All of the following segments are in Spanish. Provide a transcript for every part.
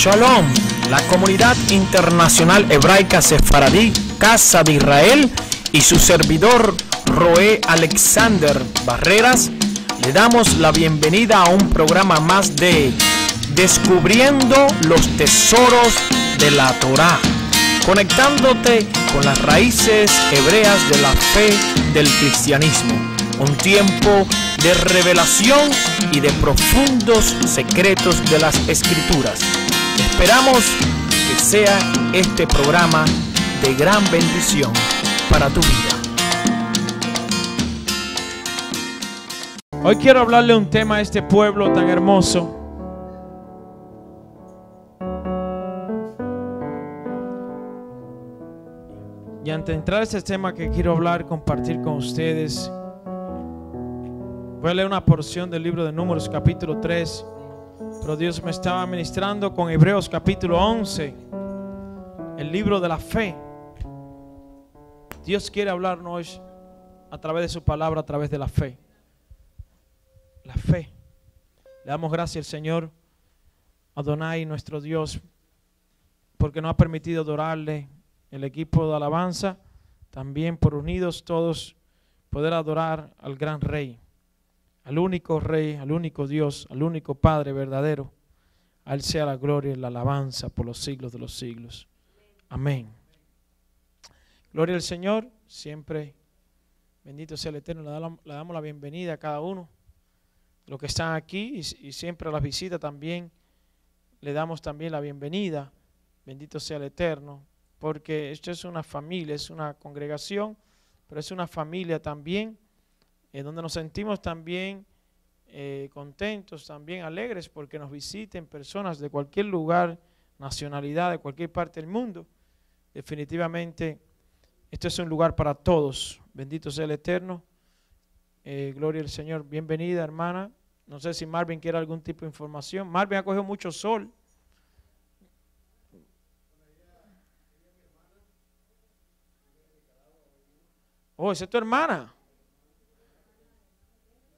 Shalom, la comunidad internacional hebraica sefaradí, Casa de Israel, y su servidor Roé Alexander Barreras, le damos la bienvenida a un programa más de Descubriendo los Tesoros de la Torá, conectándote con las raíces hebreas de la fe del cristianismo. Un tiempo de revelación y de profundos secretos de las Escrituras. Esperamos que sea este programa de gran bendición para tu vida. Hoy quiero hablarle un tema a este pueblo tan hermoso. Y antes de entrar a este tema que quiero hablar, compartir con ustedes, voy a leer una porción del libro de Números capítulo 3, pero Dios me estaba ministrando con Hebreos capítulo 11, el libro de la fe. Dios quiere hablarnos a través de su palabra, a través de la fe. La fe. Le damos gracias al Señor Adonai, nuestro Dios, porque nos ha permitido adorarle, el equipo de alabanza, también por unidos todos poder adorar al gran Rey, al único Rey, al único Dios, al único Padre verdadero. A Él sea la gloria y la alabanza por los siglos de los siglos. Amén. Gloria al Señor, siempre bendito sea el Eterno. Le damos la bienvenida a cada uno de los que están aquí y siempre a las visitas también le damos también la bienvenida. Bendito sea el Eterno, porque esto es una familia, es una congregación, pero es una familia también, donde nos sentimos también contentos, también alegres, porque nos visiten personas de cualquier lugar, nacionalidad, de cualquier parte del mundo. Definitivamente, esto es un lugar para todos. Bendito sea el Eterno. Gloria al Señor. Bienvenida, hermana. No sé si Marvin quiere algún tipo de información. Marvin ha cogido mucho sol. Oh, ¿esa es tu hermana?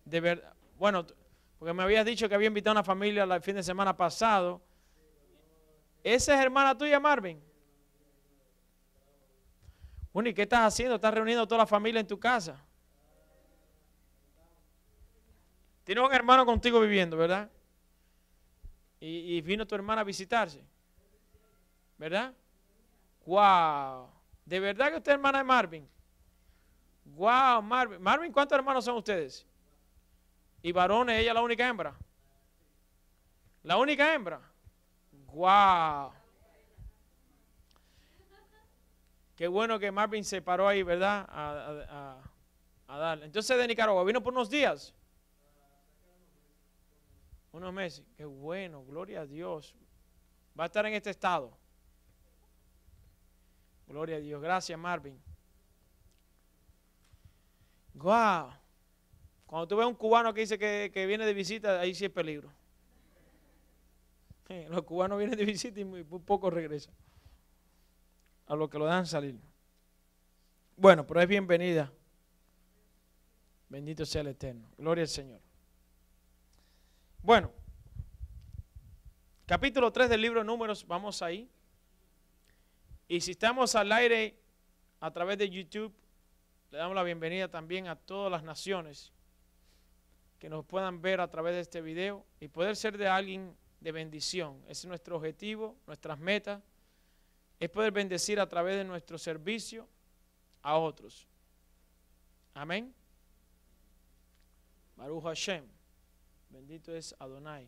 De verdad. Bueno, porque me habías dicho que había invitado a una familia el fin de semana pasado. ¿Esa es hermana tuya, Marvin? Bueno, ¿y qué estás haciendo? ¿Estás reuniendo a toda la familia en tu casa? Tienes un hermano contigo viviendo, ¿verdad? Y vino tu hermana a visitarse, ¿verdad? ¡Wow! ¿De verdad que usted es hermana de Marvin? ¡Wow, Marvin! Marvin, ¿cuántos hermanos son ustedes? ¿Y varones, ella la única hembra? ¿La única hembra? ¡Wow! Qué bueno que Marvin se paró ahí, ¿verdad? A darle. Entonces de Nicaragua, ¿vino por unos días? Unos meses. Qué bueno, gloria a Dios. Va a estar en este estado. Gloria a Dios. Gracias, Marvin. Wow. Cuando tú ves un cubano que dice que viene de visita, ahí sí es peligro. Los cubanos vienen de visita y muy poco regresan. A lo que lo dejan salir. Bueno, pero es bienvenida. Bendito sea el Eterno. Gloria al Señor. Bueno, capítulo 3 del libro de Números, vamos ahí. Y si estamos al aire a través de YouTube, le damos la bienvenida también a todas las naciones que nos puedan ver a través de este video y poder ser de alguien de bendición. Ese es nuestro objetivo, nuestras metas, es poder bendecir a través de nuestro servicio a otros. Amén. Baruch Hashem. Bendito es Adonai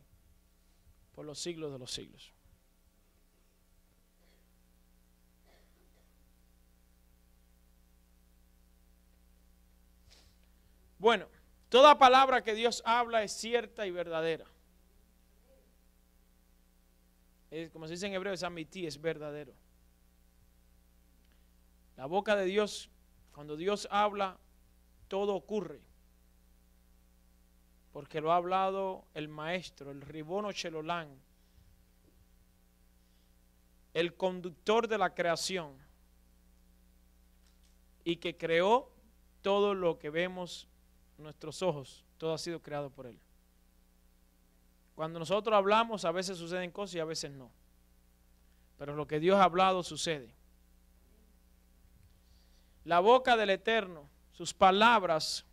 por los siglos de los siglos. Bueno, toda palabra que Dios habla es cierta y verdadera. Como se dice en hebreo, es amití, es verdadero. La boca de Dios, cuando Dios habla, todo ocurre. Porque lo ha hablado el maestro, el Ribono Shelolán, el conductor de la creación, y que creó todo lo que vemos nuestros ojos, todo ha sido creado por Él. Cuando nosotros hablamos, a veces suceden cosas y a veces no. Pero lo que Dios ha hablado sucede. La boca del Eterno, sus palabras,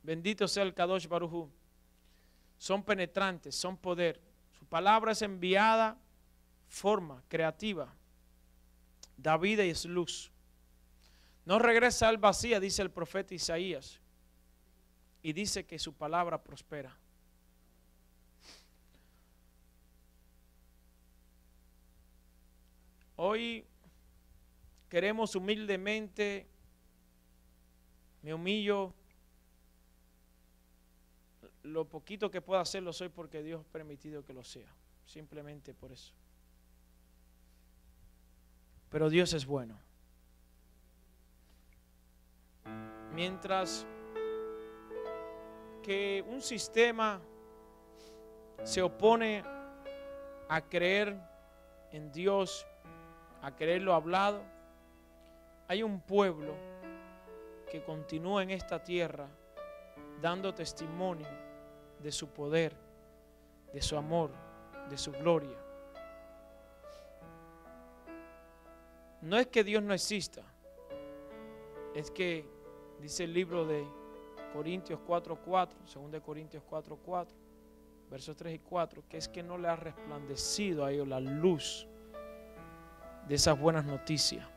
bendito sea el Kadosh Baruj Hu, son penetrantes, son poder. Su palabra es enviada, forma, creativa, da vida y es luz. No regresa al vacío, dice el profeta Isaías, y dice que su palabra prospera. Hoy queremos humildemente, me humillo, lo poquito que pueda hacer lo soy porque Dios ha permitido que lo sea, simplemente por eso. Pero Dios es bueno. Mientras que un sistema se opone a creer en Dios, a creer lo hablado, hay un pueblo que continúa en esta tierra dando testimonio de su poder, de su amor, de su gloria. No es que Dios no exista, es que dice el libro de Corintios 4:4, 2 Corintios 4:4, versos 3 y 4, que es que no le ha resplandecido a ellos la luz de esas buenas noticias.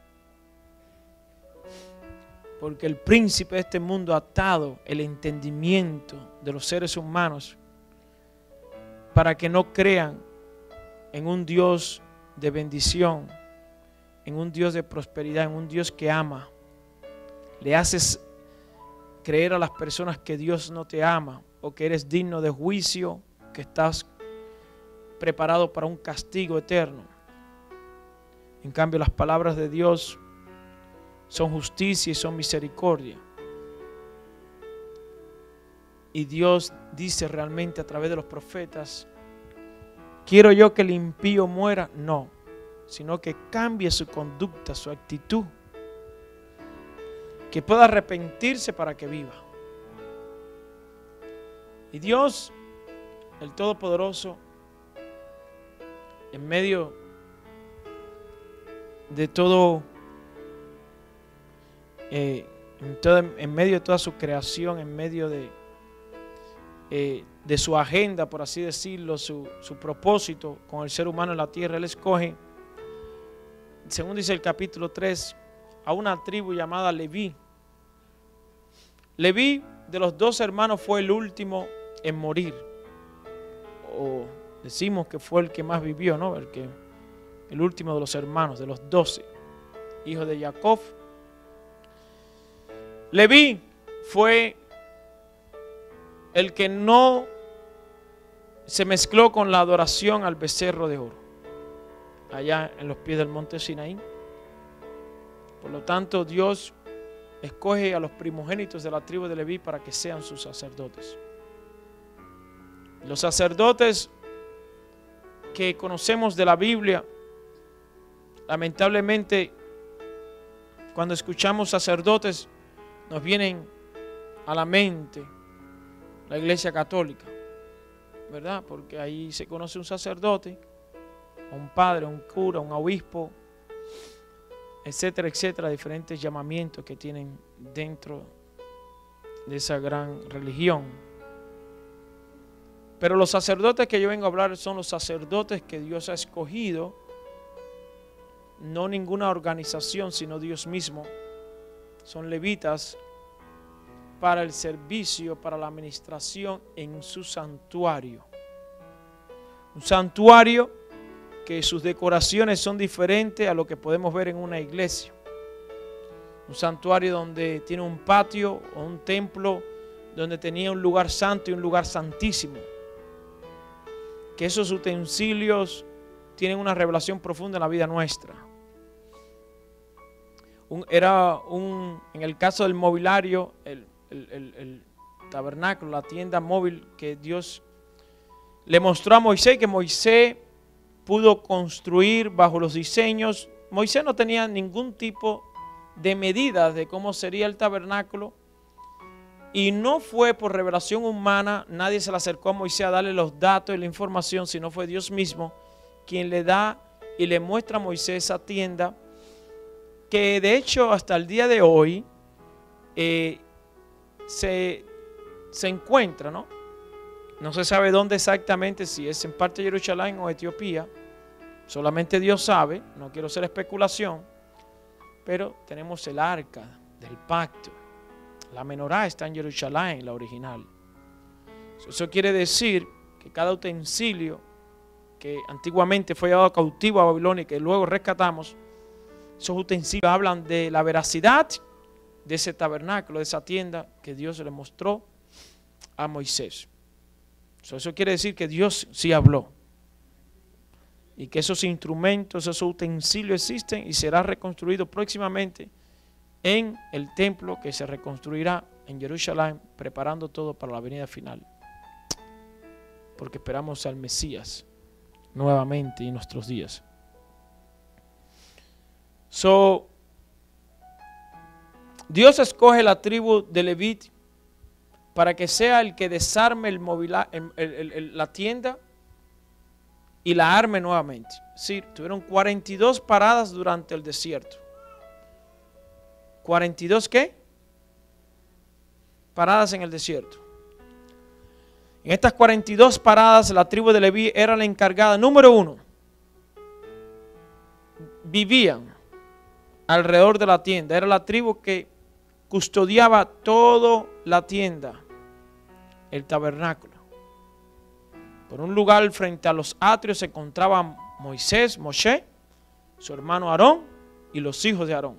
Porque el príncipe de este mundo ha atado el entendimiento de los seres humanos para que no crean en un Dios de bendición, en un Dios de prosperidad, en un Dios que ama. Le haces creer a las personas que Dios no te ama o que eres digno de juicio, que estás preparado para un castigo eterno. En cambio, las palabras de Dios son justicia y son misericordia. Y Dios dice realmente a través de los profetas: ¿quiero yo que el impío muera? No, sino que cambie su conducta, su actitud, que pueda arrepentirse para que viva. Y Dios, el Todopoderoso, en medio de todo, en medio de toda su creación, en medio de su agenda, por así decirlo, su propósito con el ser humano en la tierra, Él escoge, según dice el capítulo 3, a una tribu llamada Leví. Leví, de los 2 hermanos, fue el último en morir. O decimos que fue el que más vivió, ¿no? El último de los hermanos, de los 12 hijos de Jacob. Leví fue el que no se mezcló con la adoración al becerro de oro, allá en los pies del monte Sinaí. Por lo tanto, Dios escoge a los primogénitos de la tribu de Leví para que sean sus sacerdotes. Los sacerdotes que conocemos de la Biblia, lamentablemente, cuando escuchamos sacerdotes, nos vienen a la mente la Iglesia Católica, ¿verdad? Porque ahí se conoce un sacerdote, un padre, un cura, un obispo, etcétera, etcétera, diferentes llamamientos que tienen dentro de esa gran religión. Pero los sacerdotes que yo vengo a hablar son los sacerdotes que Dios ha escogido, no ninguna organización, sino Dios mismo. Son levitas para el servicio, para la administración en su santuario. Un santuario que sus decoraciones son diferentes a lo que podemos ver en una iglesia. Un santuario donde tiene un patio o un templo, donde tenía un lugar santo y un lugar santísimo. Que esos utensilios tienen una revelación profunda en la vida nuestra. En el caso del mobiliario, el tabernáculo, la tienda móvil que Dios le mostró a Moisés, que Moisés pudo construir bajo los diseños. Moisés no tenía ningún tipo de medidas de cómo sería el tabernáculo, y no fue por revelación humana, nadie se le acercó a Moisés a darle los datos y la información, sino fue Dios mismo quien le da y le muestra a Moisés esa tienda que de hecho hasta el día de hoy se encuentra, ¿no? No se sabe dónde exactamente, si es en parte de Jerusalén o Etiopía. Solamente Dios sabe, no quiero hacer especulación, pero tenemos el arca del pacto. La menorá está en Jerusalén, la original. Eso quiere decir que cada utensilio que antiguamente fue llevado cautivo a Babilonia y que luego rescatamos, esos utensilios hablan de la veracidad de ese tabernáculo, de esa tienda que Dios le mostró a Moisés. Eso quiere decir que Dios sí habló y que esos instrumentos, esos utensilios existen y será reconstruido próximamente en el templo que se reconstruirá en Jerusalén, preparando todo para la venida final, porque esperamos al Mesías nuevamente en nuestros días. Dios escoge la tribu de Leví para que sea el que desarme la tienda y la arme nuevamente. Sí, tuvieron 42 paradas durante el desierto. ¿42 qué? Paradas en el desierto. En estas 42 paradas, la tribu de Leví era la encargada. Número 1, vivían alrededor de la tienda. Era la tribu que custodiaba toda la tienda, el tabernáculo. Por un lugar frente a los atrios se encontraban Moisés, Moshe, su hermano Aarón y los hijos de Aarón.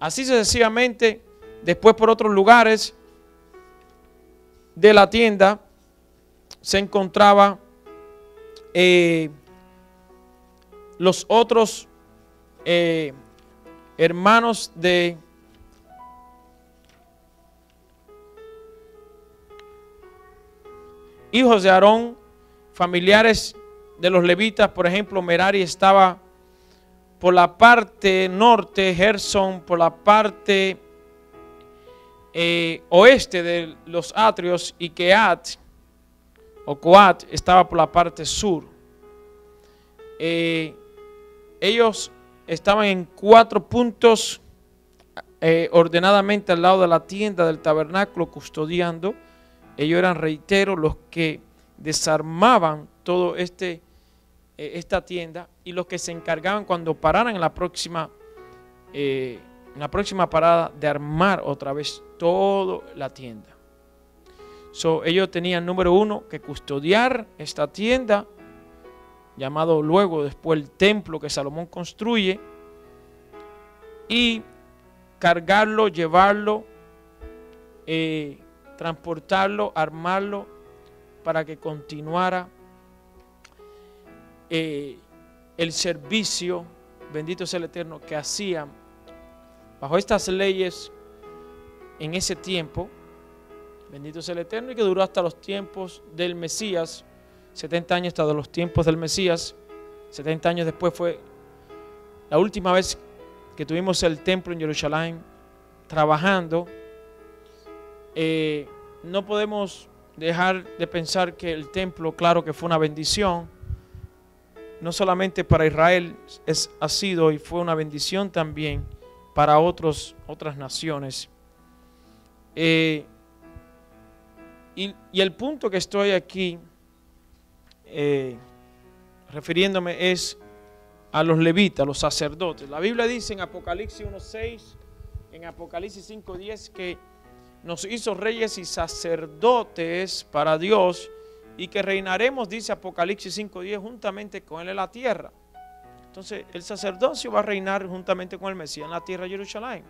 Así sucesivamente, después por otros lugares de la tienda se encontraba los otros hermanos de hijos de Aarón, familiares de los levitas. Por ejemplo, Merari estaba por la parte norte, Gerson por la parte oeste de los atrios, y Keat o Coat estaba por la parte sur. Ellos estaban en 4 puntos ordenadamente al lado de la tienda del tabernáculo custodiando. Ellos eran, reitero, los que desarmaban todo esta tienda y los que se encargaban cuando pararan en la próxima parada de armar otra vez toda la tienda. Ellos tenían, número 1, que custodiar esta tienda, llamado luego después el templo que Salomón construye, y cargarlo, llevarlo, transportarlo, armarlo para que continuara el servicio, bendito sea el Eterno, que hacían bajo estas leyes en ese tiempo, bendito sea el Eterno, y que duró hasta los tiempos del Mesías, 70 años hasta los tiempos del Mesías. 70 años después fue la última vez que tuvimos el templo en Jerusalén trabajando. No podemos dejar de pensar que el templo, claro que fue una bendición, no solamente para Israel, ha sido y fue una bendición también para otras naciones. Y el punto que estoy aquí refiriéndome es a los levitas, los sacerdotes. La Biblia dice en Apocalipsis 1:6, en Apocalipsis 5:10 que nos hizo reyes y sacerdotes para Dios y que reinaremos, dice Apocalipsis 5:10, juntamente con Él en la tierra. Entonces el sacerdocio va a reinar juntamente con el Mesías en la tierra de Jerusalén.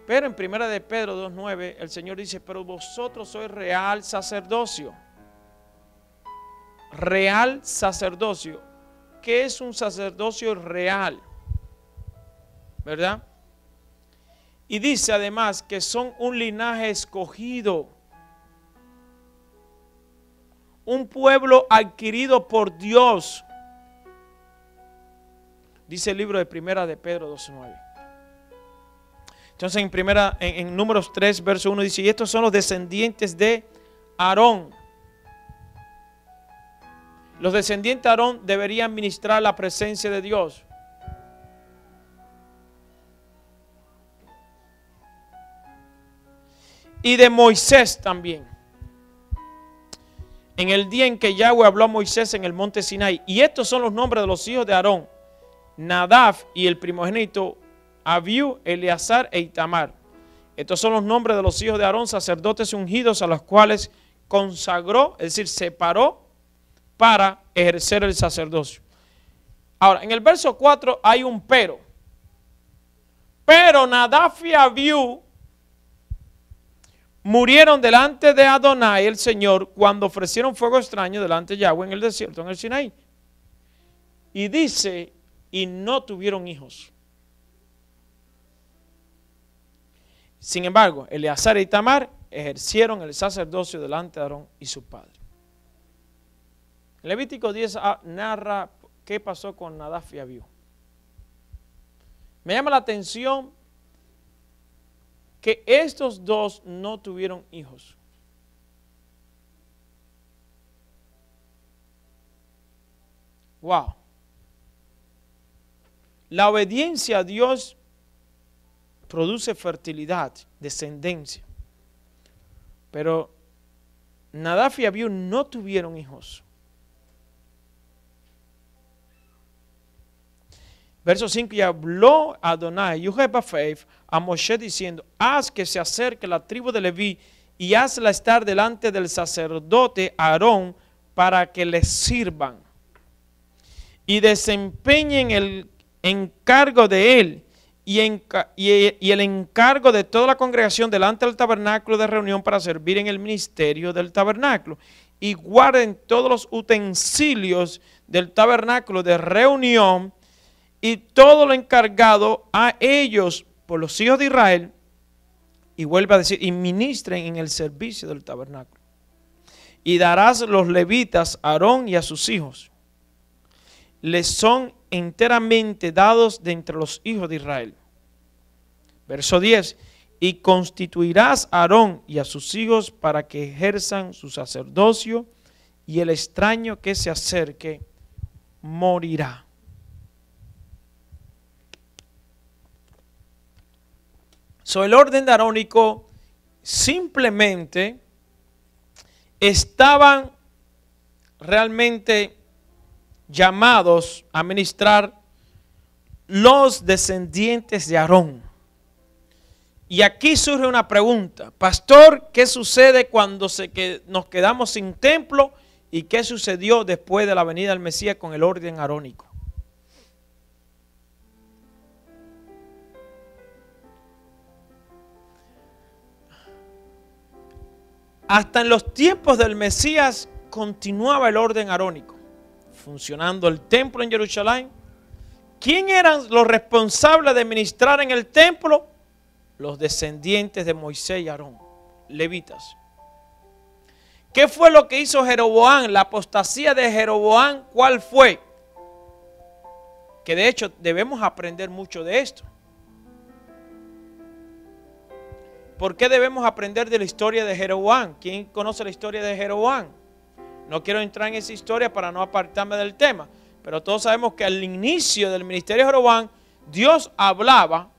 Pero en 1 de Pedro 2:9 el Señor dice: pero vosotros sois real sacerdocio. Real sacerdocio. ¿Qué es un sacerdocio real? ¿Verdad? Y dice además que son un linaje escogido, un pueblo adquirido por Dios. Dice el libro de 1 de Pedro 2:9. Entonces en Números 3, verso 1 dice: y estos son los descendientes de Aarón, los descendientes de Aarón deberían ministrar la presencia de Dios. Y de Moisés también. En el día en que Yahweh habló a Moisés en el monte Sinai. Y estos son los nombres de los hijos de Aarón: Nadab y el primogénito Abiú, Eleazar e Itamar. Estos son los nombres de los hijos de Aarón, sacerdotes ungidos, a los cuales consagró, es decir, separó para ejercer el sacerdocio. Ahora, en el verso 4 hay un pero. Pero Nadab y Abiú murieron delante de Adonai, el Señor, cuando ofrecieron fuego extraño delante de Yahweh en el desierto, en el Sinaí. Y dice, y no tuvieron hijos. Sin embargo, Eleazar y Itamar ejercieron el sacerdocio delante de Aarón y su padre. En Levítico 10 narra qué pasó con Nadab y Abiú. Me llama la atención que estos dos no tuvieron hijos. Wow. La obediencia a Dios produce fertilidad, descendencia. Pero Nadab y Abiú no tuvieron hijos. Verso 5, y habló Adonai, a Moshe diciendo, haz que se acerque la tribu de Leví y hazla estar delante del sacerdote Aarón para que les sirvan y desempeñen el encargo de él y el encargo de toda la congregación delante del tabernáculo de reunión para servir en el ministerio del tabernáculo, y guarden todos los utensilios del tabernáculo de reunión y todo lo encargado a ellos por los hijos de Israel. Y vuelve a decir, y ministren en el servicio del tabernáculo. Y darás los levitas a Aarón y a sus hijos. Les son enteramente dados de entre los hijos de Israel. Verso 10. Y constituirás a Aarón y a sus hijos para que ejerzan su sacerdocio, y el extraño que se acerque morirá. El orden de arónico simplemente estaban realmente llamados a ministrar los descendientes de Aarón. Y aquí surge una pregunta: pastor, ¿qué sucede cuando nos quedamos sin templo? ¿Y qué sucedió después de la venida del Mesías con el orden arónico? Hasta en los tiempos del Mesías continuaba el orden arónico, funcionando el templo en Jerusalén. ¿Quién eran los responsables de ministrar en el templo? Los descendientes de Moisés y Aarón, levitas. ¿Qué fue lo que hizo Jeroboam? La apostasía de Jeroboam, ¿cuál fue? Que de hecho debemos aprender mucho de esto. ¿Por qué debemos aprender de la historia de Jeroboam? ¿Quién conoce la historia de Jeroboam? No quiero entrar en esa historia para no apartarme del tema, pero todos sabemos que al inicio del ministerio de Jeroboam, Dios hablaba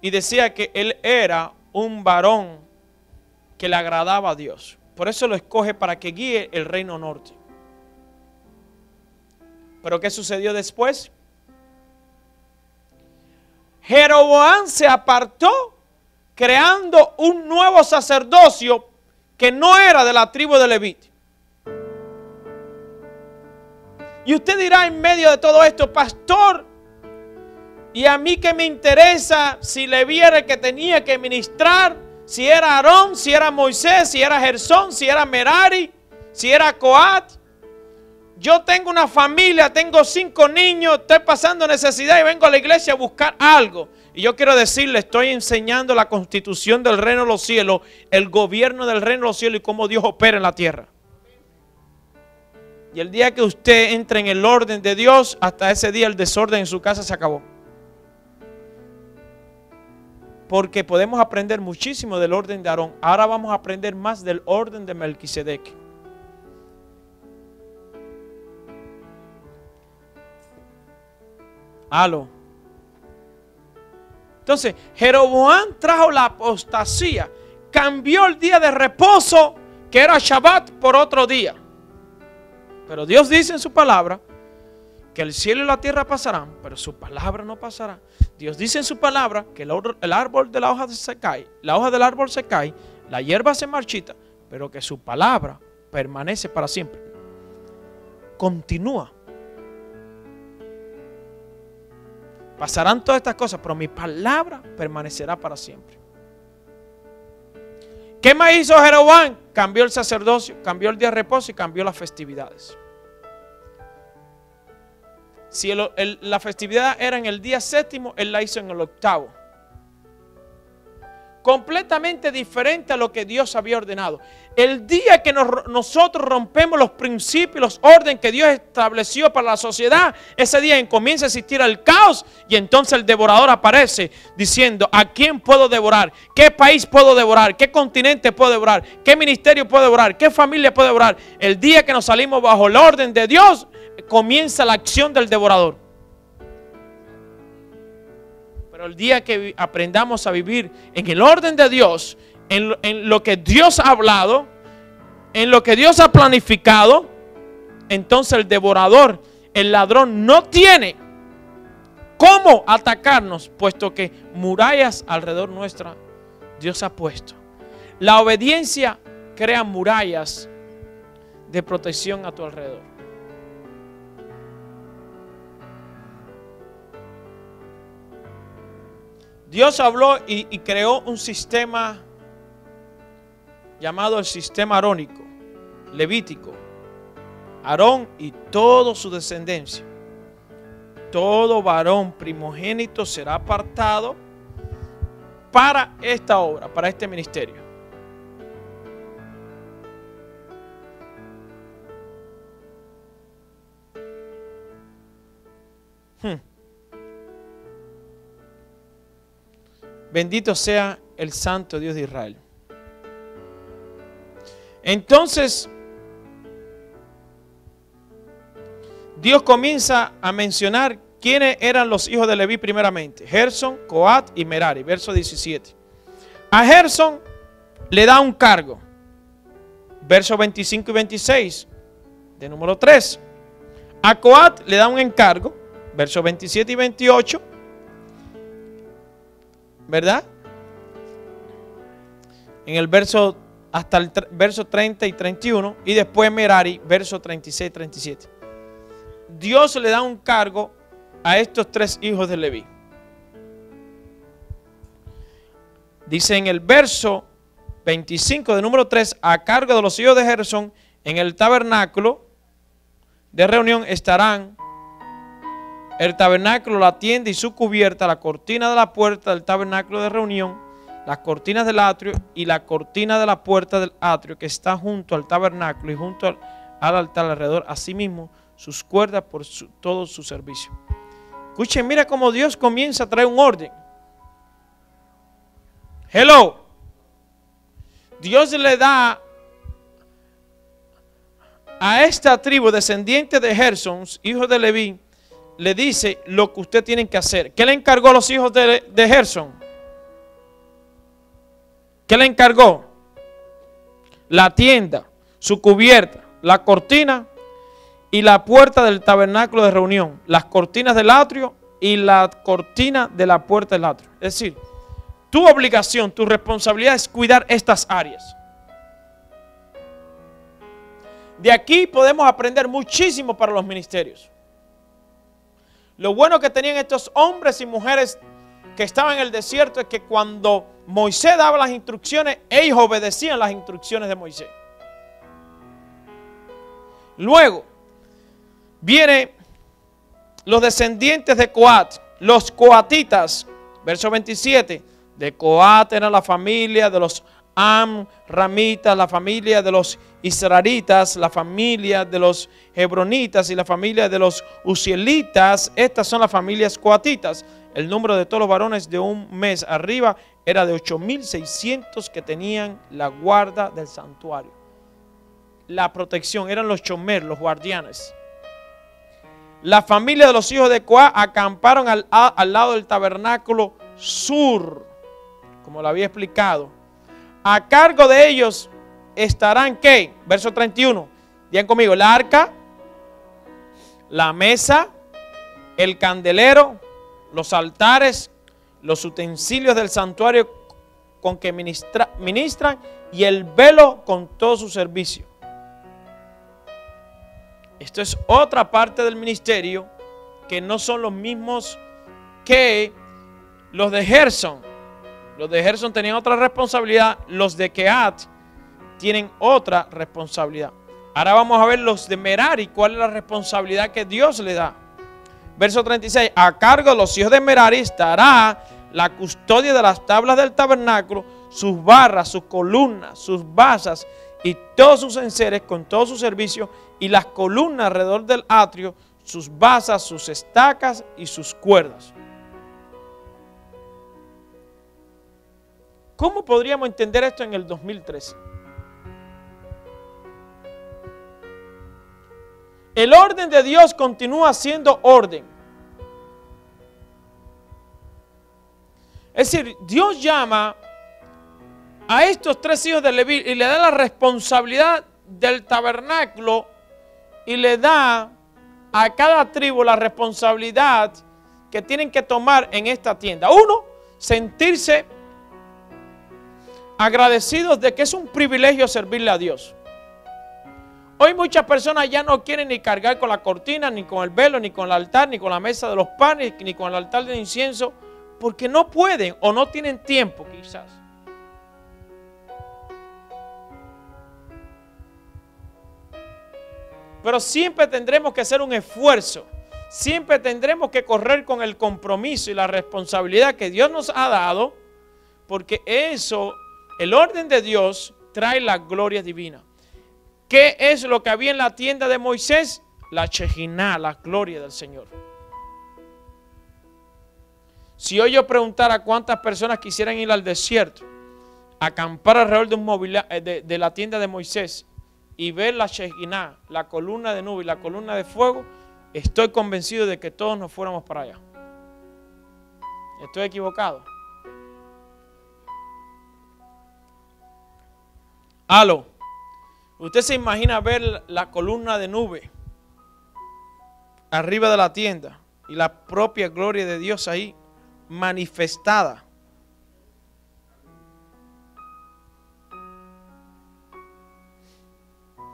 y decía que él era un varón que le agradaba a Dios. Por eso lo escoge para que guíe el reino norte. ¿Pero qué sucedió después? Jeroboam se apartó, creando un nuevo sacerdocio que no era de la tribu de Leví. Y usted dirá en medio de todo esto: pastor, ¿y a mí qué me interesa si Leví era el que tenía que ministrar? Si era Aarón, si era Moisés, si era Gersón, si era Merari, si era Coat. Yo tengo una familia, tengo 5 niños, estoy pasando necesidad y vengo a la iglesia a buscar algo. Y yo quiero decirle, estoy enseñando la constitución del reino de los cielos, el gobierno del reino de los cielos y cómo Dios opera en la tierra. Y el día que usted entre en el orden de Dios, hasta ese día el desorden en su casa se acabó. Porque podemos aprender muchísimo del orden de Aarón. Ahora vamos a aprender más del orden de Melquisedec. Aló. Entonces, Jeroboam trajo la apostasía, cambió el día de reposo, que era Shabbat, por otro día. Pero Dios dice en su palabra que el cielo y la tierra pasarán, pero su palabra no pasará. Dios dice en su palabra que el árbol de la hoja se cae, la hoja del árbol se cae, la hierba se marchita, pero que su palabra permanece para siempre. Continúa. Pasarán todas estas cosas, pero mi palabra permanecerá para siempre. ¿Qué más hizo Jeroboam? Cambió el sacerdocio, cambió el día de reposo y cambió las festividades. Si la festividad era en el día séptimo, él la hizo en el octavo. Completamente diferente a lo que Dios había ordenado. El día que nosotros rompemos los principios, los órdenes que Dios estableció para la sociedad, ese día comienza a existir el caos y entonces el devorador aparece diciendo: ¿a quién puedo devorar? ¿Qué país puedo devorar? ¿Qué continente puedo devorar? ¿Qué ministerio puedo devorar? ¿Qué familia puedo devorar? El día que nos salimos bajo el orden de Dios, comienza la acción del devorador. Pero el día que aprendamos a vivir en el orden de Dios, en lo que Dios ha hablado, en lo que Dios ha planificado, entonces el devorador, el ladrón, no tiene cómo atacarnos, puesto que murallas alrededor nuestra Dios ha puesto. La obediencia crea murallas de protección a tu alrededor. Dios habló y creó un sistema llamado el sistema arónico, levítico. Aarón y toda su descendencia. Todo varón primogénito será apartado para esta obra, para este ministerio. Bendito sea el Santo Dios de Israel. Entonces, Dios comienza a mencionar quiénes eran los hijos de Leví primeramente. Gerson, Coat y Merari, verso 17. A Gerson le da un cargo. Versos 25 y 26 de número 3. A Coat le da un encargo. Versos 27 y 28. ¿Verdad? En el verso hasta el verso 30 y 31 y después Merari, verso 36 y 37. Dios le da un cargo a estos tres hijos de Leví. Dice en el verso 25 de número 3, a cargo de los hijos de Gersón, en el tabernáculo de reunión estarán el tabernáculo, la tienda y su cubierta, la cortina de la puerta del tabernáculo de reunión, las cortinas del atrio y la cortina de la puerta del atrio que está junto al tabernáculo y junto al altar alrededor, asimismo sus cuerdas por todo su servicio. Escuchen, mira cómo Dios comienza a traer un orden. Hello. Dios le da a esta tribu descendiente de Gersón, hijos de Leví, le dice lo que ustedes tienen que hacer. ¿Qué le encargó a los hijos de Gersón? ¿Qué le encargó? La tienda, su cubierta, la cortina y la puerta del tabernáculo de reunión, las cortinas del atrio y la cortina de la puerta del atrio. Es decir, tu obligación, tu responsabilidad es cuidar estas áreas. De aquí podemos aprender muchísimo para los ministerios. Lo bueno que tenían estos hombres y mujeres que estaban en el desierto es que cuando Moisés daba las instrucciones, ellos obedecían las instrucciones de Moisés. Luego vienen los descendientes de Coat, los coatitas, verso 27. De Coat era la familia de los amramitas, la familia de los israelitas, la familia de los hebronitas y la familia de los uzielitas. Estas son las familias coatitas. El número de todos los varones de un mes arriba era de 8,600 que tenían la guarda del santuario. La protección, eran los chomer, los guardianes. la familia de los hijos de Coat acamparon al lado del tabernáculo sur, como lo había explicado. A cargo de ellos estarán, ¿qué? Verso 31. Digan conmigo, el arca, la mesa, el candelero, los altares, los utensilios del santuario con que ministran y el velo con todo su servicio. Esto es otra parte del ministerio que no son los mismos que los de Gerson. Los de Gerson tenían otra responsabilidad, los de Kehat tienen otra responsabilidad. Ahora vamos a ver los de Merari, cuál es la responsabilidad que Dios le da. Verso 36, a cargo de los hijos de Merari estará la custodia de las tablas del tabernáculo, sus barras, sus columnas, sus basas y todos sus enseres con todo su servicio, y las columnas alrededor del atrio, sus basas, sus estacas y sus cuerdas. ¿Cómo podríamos entender esto en el 2013? El orden de Dios continúa siendo orden. Es decir, Dios llama a estos tres hijos de Leví y le da la responsabilidad del tabernáculo y le da a cada tribu la responsabilidad que tienen que tomar en esta tienda. Uno, sentirse agradecidos de que es un privilegio servirle a Dios. Hoy muchas personas ya no quieren ni cargar con la cortina, ni con el velo, ni con el altar, ni con la mesa de los panes, ni con el altar de incienso, porque no pueden o no tienen tiempo quizás. Pero siempre tendremos que hacer un esfuerzo, siempre tendremos que correr con el compromiso y la responsabilidad que Dios nos ha dado, porque eso, el orden de Dios trae la gloria divina. ¿Qué es lo que había en la tienda de Moisés? La Shekinah, la gloria del Señor. Si hoy yo preguntara cuántas personas quisieran ir al desierto, acampar alrededor de un mobiliario de la tienda de Moisés y ver la Shekinah, la columna de nube y la columna de fuego, estoy convencido de que todos nos fuéramos para allá. ¿Estoy equivocado? Aló. ¿Usted se imagina ver la columna de nube arriba de la tienda y la propia gloria de Dios ahí manifestada?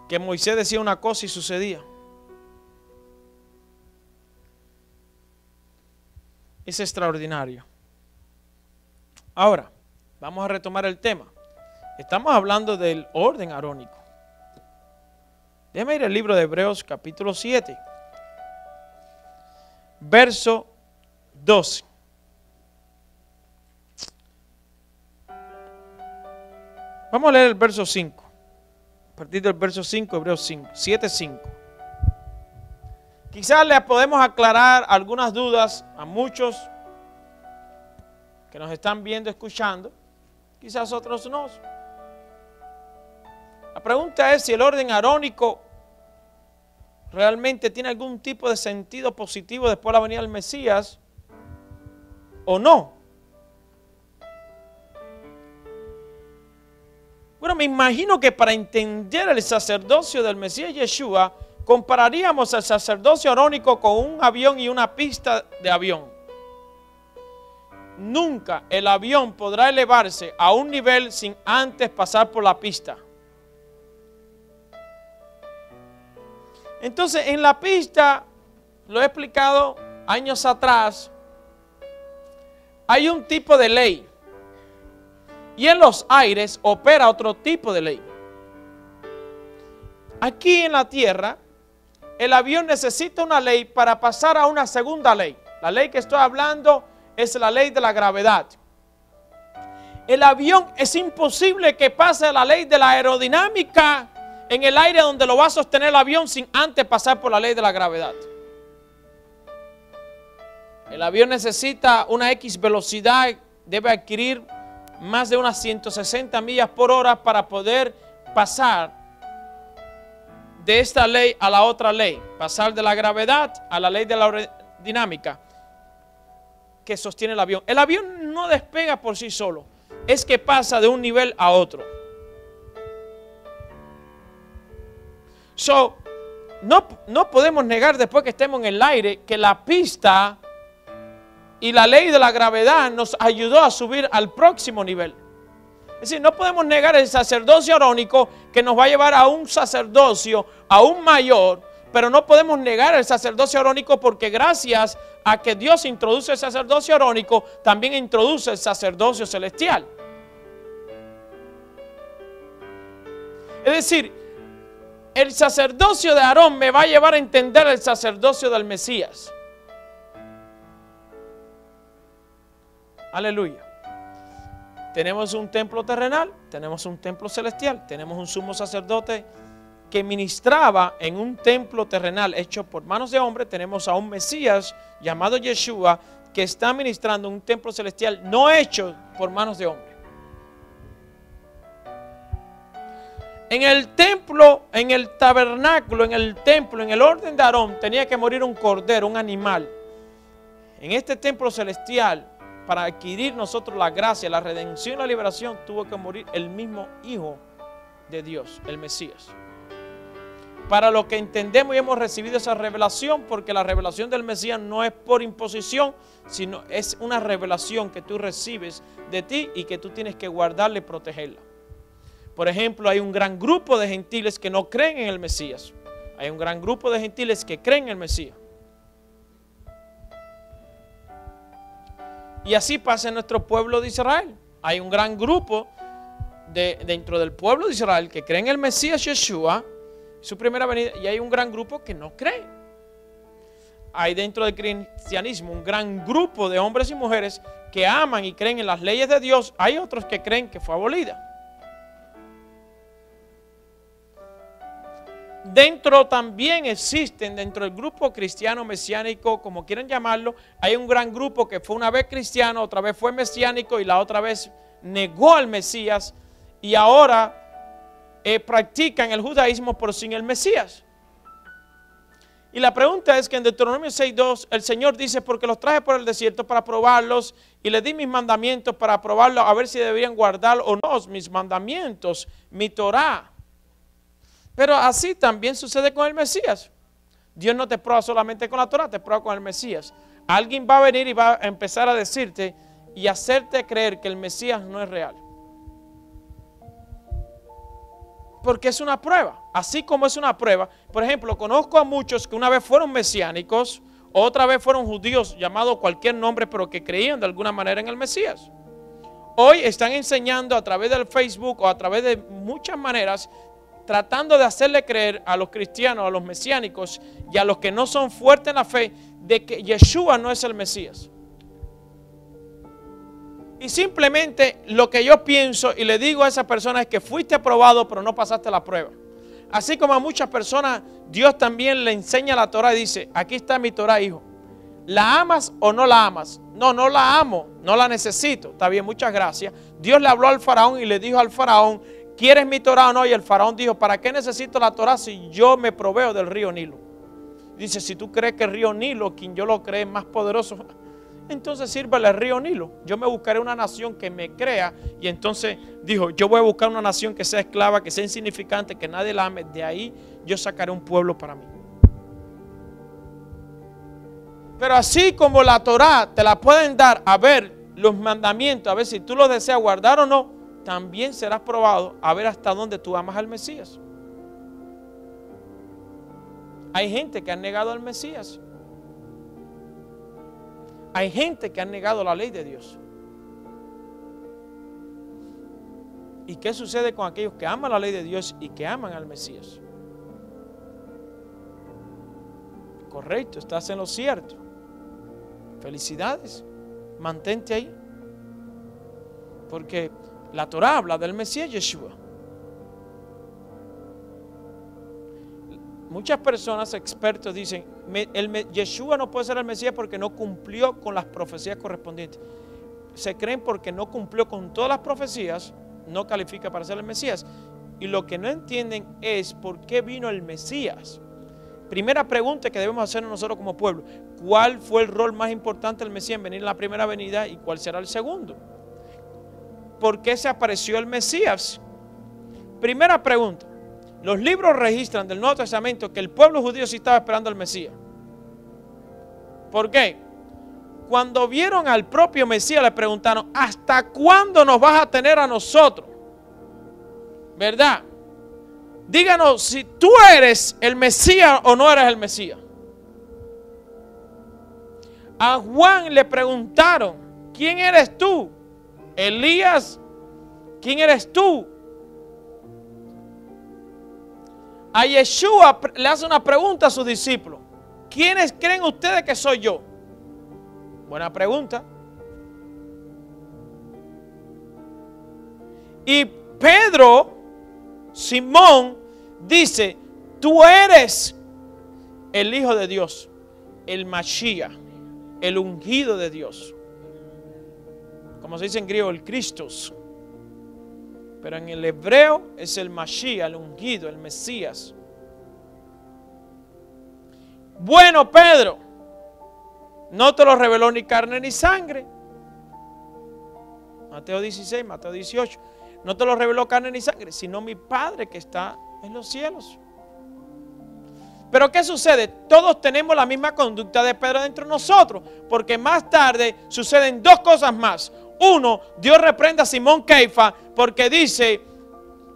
Que Moisés decía una cosa y sucedía. Es extraordinario. Ahora, vamos a retomar el tema. Estamos hablando del orden arónico. Déjame ir al libro de Hebreos capítulo 7, verso 12. Vamos a leer el verso 5. A partir del verso 5, Hebreos 5, 7, 5. Quizás le podemos aclarar algunas dudas a muchos que nos están viendo, escuchando. Quizás otros no. La pregunta es si el orden arónico realmente tiene algún tipo de sentido positivo después de la venida del Mesías o no. Bueno, me imagino que para entender el sacerdocio del Mesías Yeshua, compararíamos el sacerdocio arónico con un avión y una pista de avión. Nunca el avión podrá elevarse a un nivel sin antes pasar por la pista. Entonces, en la pista, lo he explicado años atrás, hay un tipo de ley. Y en los aires opera otro tipo de ley. Aquí en la tierra, el avión necesita una ley para pasar a una segunda ley. La ley que estoy hablando es la ley de la gravedad. El avión es imposible que pase la ley de la aerodinámica en el aire donde lo va a sostener el avión sin antes pasar por la ley de la gravedad. El avión necesita una X velocidad, debe adquirir más de unas 160 millas por hora para poder pasar de esta ley a la otra ley, pasar de la gravedad a la ley de la aerodinámica que sostiene el avión. El avión no despega por sí solo, es que pasa de un nivel a otro. No podemos negar después que estemos en el aire que la pista y la ley de la gravedad nos ayudó a subir al próximo nivel. Es decir, no podemos negar el sacerdocio arónico que nos va a llevar a un sacerdocio aún mayor, pero no podemos negar el sacerdocio arónico porque gracias a que Dios introduce el sacerdocio arónico, también introduce el sacerdocio celestial. Es decir, el sacerdocio de Aarón me va a llevar a entender el sacerdocio del Mesías. Aleluya. Tenemos un templo terrenal, tenemos un templo celestial, tenemos un sumo sacerdote que ministraba en un templo terrenal hecho por manos de hombre. Tenemos a un Mesías llamado Yeshua que está ministrando en un templo celestial no hecho por manos de hombre. En el templo, en el tabernáculo, en el templo, en el orden de Aarón tenía que morir un cordero, un animal. En este templo celestial, para adquirir nosotros la gracia, la redención y la liberación, tuvo que morir el mismo Hijo de Dios, el Mesías. Para lo que entendemos y hemos recibido esa revelación, porque la revelación del Mesías no es por imposición, sino es una revelación que tú recibes de ti y que tú tienes que guardarla y protegerla. Por ejemplo, hay un gran grupo de gentiles que no creen en el Mesías. Hay un gran grupo de gentiles que creen en el Mesías. Y así pasa en nuestro pueblo de Israel. Hay un gran grupo dentro del pueblo de Israel que creen en el Mesías Yeshua, su primera venida, y hay un gran grupo que no cree. Hay dentro del cristianismo un gran grupo de hombres y mujeres que aman y creen en las leyes de Dios. Hay otros que creen que fue abolida. Dentro también existen, dentro del grupo cristiano mesiánico, como quieran llamarlo, hay un gran grupo que fue una vez cristiano, otra vez fue mesiánico y la otra vez negó al Mesías y ahora practican el judaísmo pero sin el Mesías. Y la pregunta es que en Deuteronomio 6:2 el Señor dice: porque los traje por el desierto para probarlos y les di mis mandamientos para probarlos a ver si deberían guardar o no mis mandamientos, mi Torah. Pero así también sucede con el Mesías. Dios no te prueba solamente con la Torah, te prueba con el Mesías. Alguien va a venir y va a empezar a decirte y hacerte creer que el Mesías no es real. Porque es una prueba. Así como es una prueba. Por ejemplo, conozco a muchos que una vez fueron mesiánicos, otra vez fueron judíos, llamados cualquier nombre, pero que creían de alguna manera en el Mesías. Hoy están enseñando a través del Facebook o a través de muchas maneras, tratando de hacerle creer a los cristianos, a los mesiánicos y a los que no son fuertes en la fe, de que Yeshua no es el Mesías. Y simplemente lo que yo pienso y le digo a esa persona es que fuiste aprobado pero no pasaste la prueba. Así como a muchas personas Dios también le enseña la Torah y dice: aquí está mi Torah, hijo. ¿La amas o no la amas? No, no la amo, no la necesito. Está bien, muchas gracias. Dios le habló al faraón y le dijo al faraón: ¿quieres mi Torah o no? Y el faraón dijo: ¿para qué necesito la Torah si yo me proveo del río Nilo? Dice: si tú crees que el río Nilo, quien yo lo cree, es más poderoso, entonces sírvale al río Nilo. Yo me buscaré una nación que me crea. Y entonces dijo: yo voy a buscar una nación que sea esclava, que sea insignificante, que nadie la ame. De ahí yo sacaré un pueblo para mí. Pero así como la Torah te la pueden dar a ver los mandamientos, a ver si tú los deseas guardar o no, también serás probado a ver hasta dónde tú amas al Mesías. Hay gente que ha negado al Mesías. Hay gente que ha negado la ley de Dios. ¿Y qué sucede con aquellos que aman la ley de Dios y que aman al Mesías? Correcto, estás en lo cierto. Felicidades, mantente ahí. Porque la Torah habla del Mesías Yeshua. Muchas personas, expertos, dicen: Yeshua no puede ser el Mesías porque no cumplió con las profecías correspondientes. Se creen porque no cumplió con todas las profecías, no califica para ser el Mesías. y lo que no entienden es por qué vino el Mesías. Primera pregunta que debemos hacer nosotros como pueblo: ¿cuál fue el rol más importante del Mesías en venir en la primera venida y cuál será el segundo? ¿Por qué se apareció el Mesías? Primera pregunta: los libros registran del Nuevo Testamento que el pueblo judío sí estaba esperando al Mesías. ¿Por qué? Cuando vieron al propio Mesías le preguntaron: ¿hasta cuándo nos vas a tener a nosotros? ¿Verdad? Díganos si tú eres el Mesías o no eres el Mesías. A Juan le preguntaron: ¿quién eres tú? Elías, ¿quién eres tú? A Yeshua le hace una pregunta a sus discípulos: ¿quiénes creen ustedes que soy yo? Buena pregunta. Y Pedro, Simón, dice: tú eres el Hijo de Dios, el Mashiach, el ungido de Dios. Como se dice en griego, el Christos. Pero en el hebreo es el Mashiach, el ungido, el Mesías. Bueno, Pedro, no te lo reveló ni carne ni sangre. Mateo 16, Mateo 18. No te lo reveló carne ni sangre, sino mi Padre que está en los cielos. Pero ¿qué sucede? Todos tenemos la misma conducta de Pedro dentro de nosotros, porque más tarde suceden dos cosas más. Uno, Dios reprende a Simón Keifa porque dice: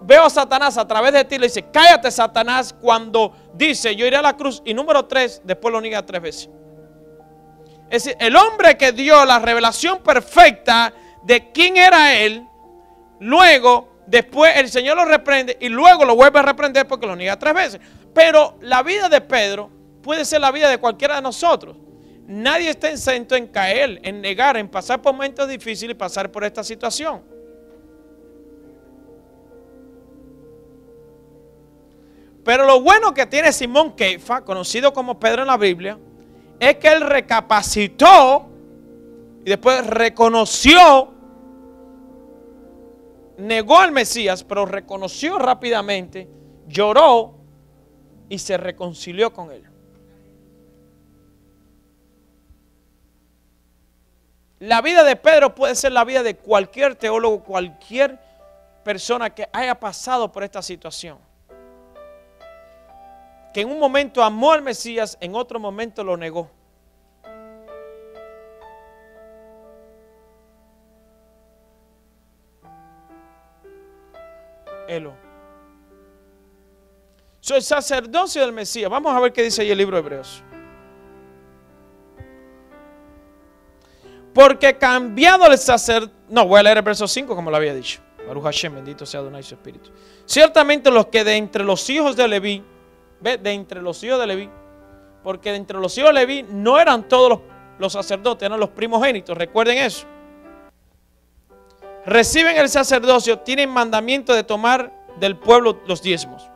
veo a Satanás a través de ti. Le dice: cállate, Satanás, cuando dice: yo iré a la cruz. Y número 3, después lo niega 3 veces. Es decir, el hombre que dio la revelación perfecta de quién era él, luego, después el Señor lo reprende y luego lo vuelve a reprender porque lo niega 3 veces. Pero la vida de Pedro puede ser la vida de cualquiera de nosotros. Nadie está exento en caer, en negar, en pasar por momentos difíciles y pasar por esta situación. Pero lo bueno que tiene Simón Keifa, conocido como Pedro en la Biblia, es que él recapacitó y después reconoció, negó al Mesías, pero reconoció rápidamente, lloró y se reconcilió con él. La vida de Pedro puede ser la vida de cualquier teólogo, cualquier persona que haya pasado por esta situación. Que en un momento amó al Mesías, en otro momento lo negó. El sacerdocio del Mesías. Vamos a ver qué dice ahí el libro de Hebreos. Porque cambiado el sacerdocio. No, voy a leer el verso 5 como lo había dicho. Baruch Hashem, bendito sea Adonai su espíritu. Ciertamente los que de entre los hijos de Leví, de entre los hijos de Leví, porque de entre los hijos de Leví no eran todos los sacerdotes, eran los primogénitos, recuerden eso. Reciben el sacerdocio, tienen mandamiento de tomar del pueblo los diezmos,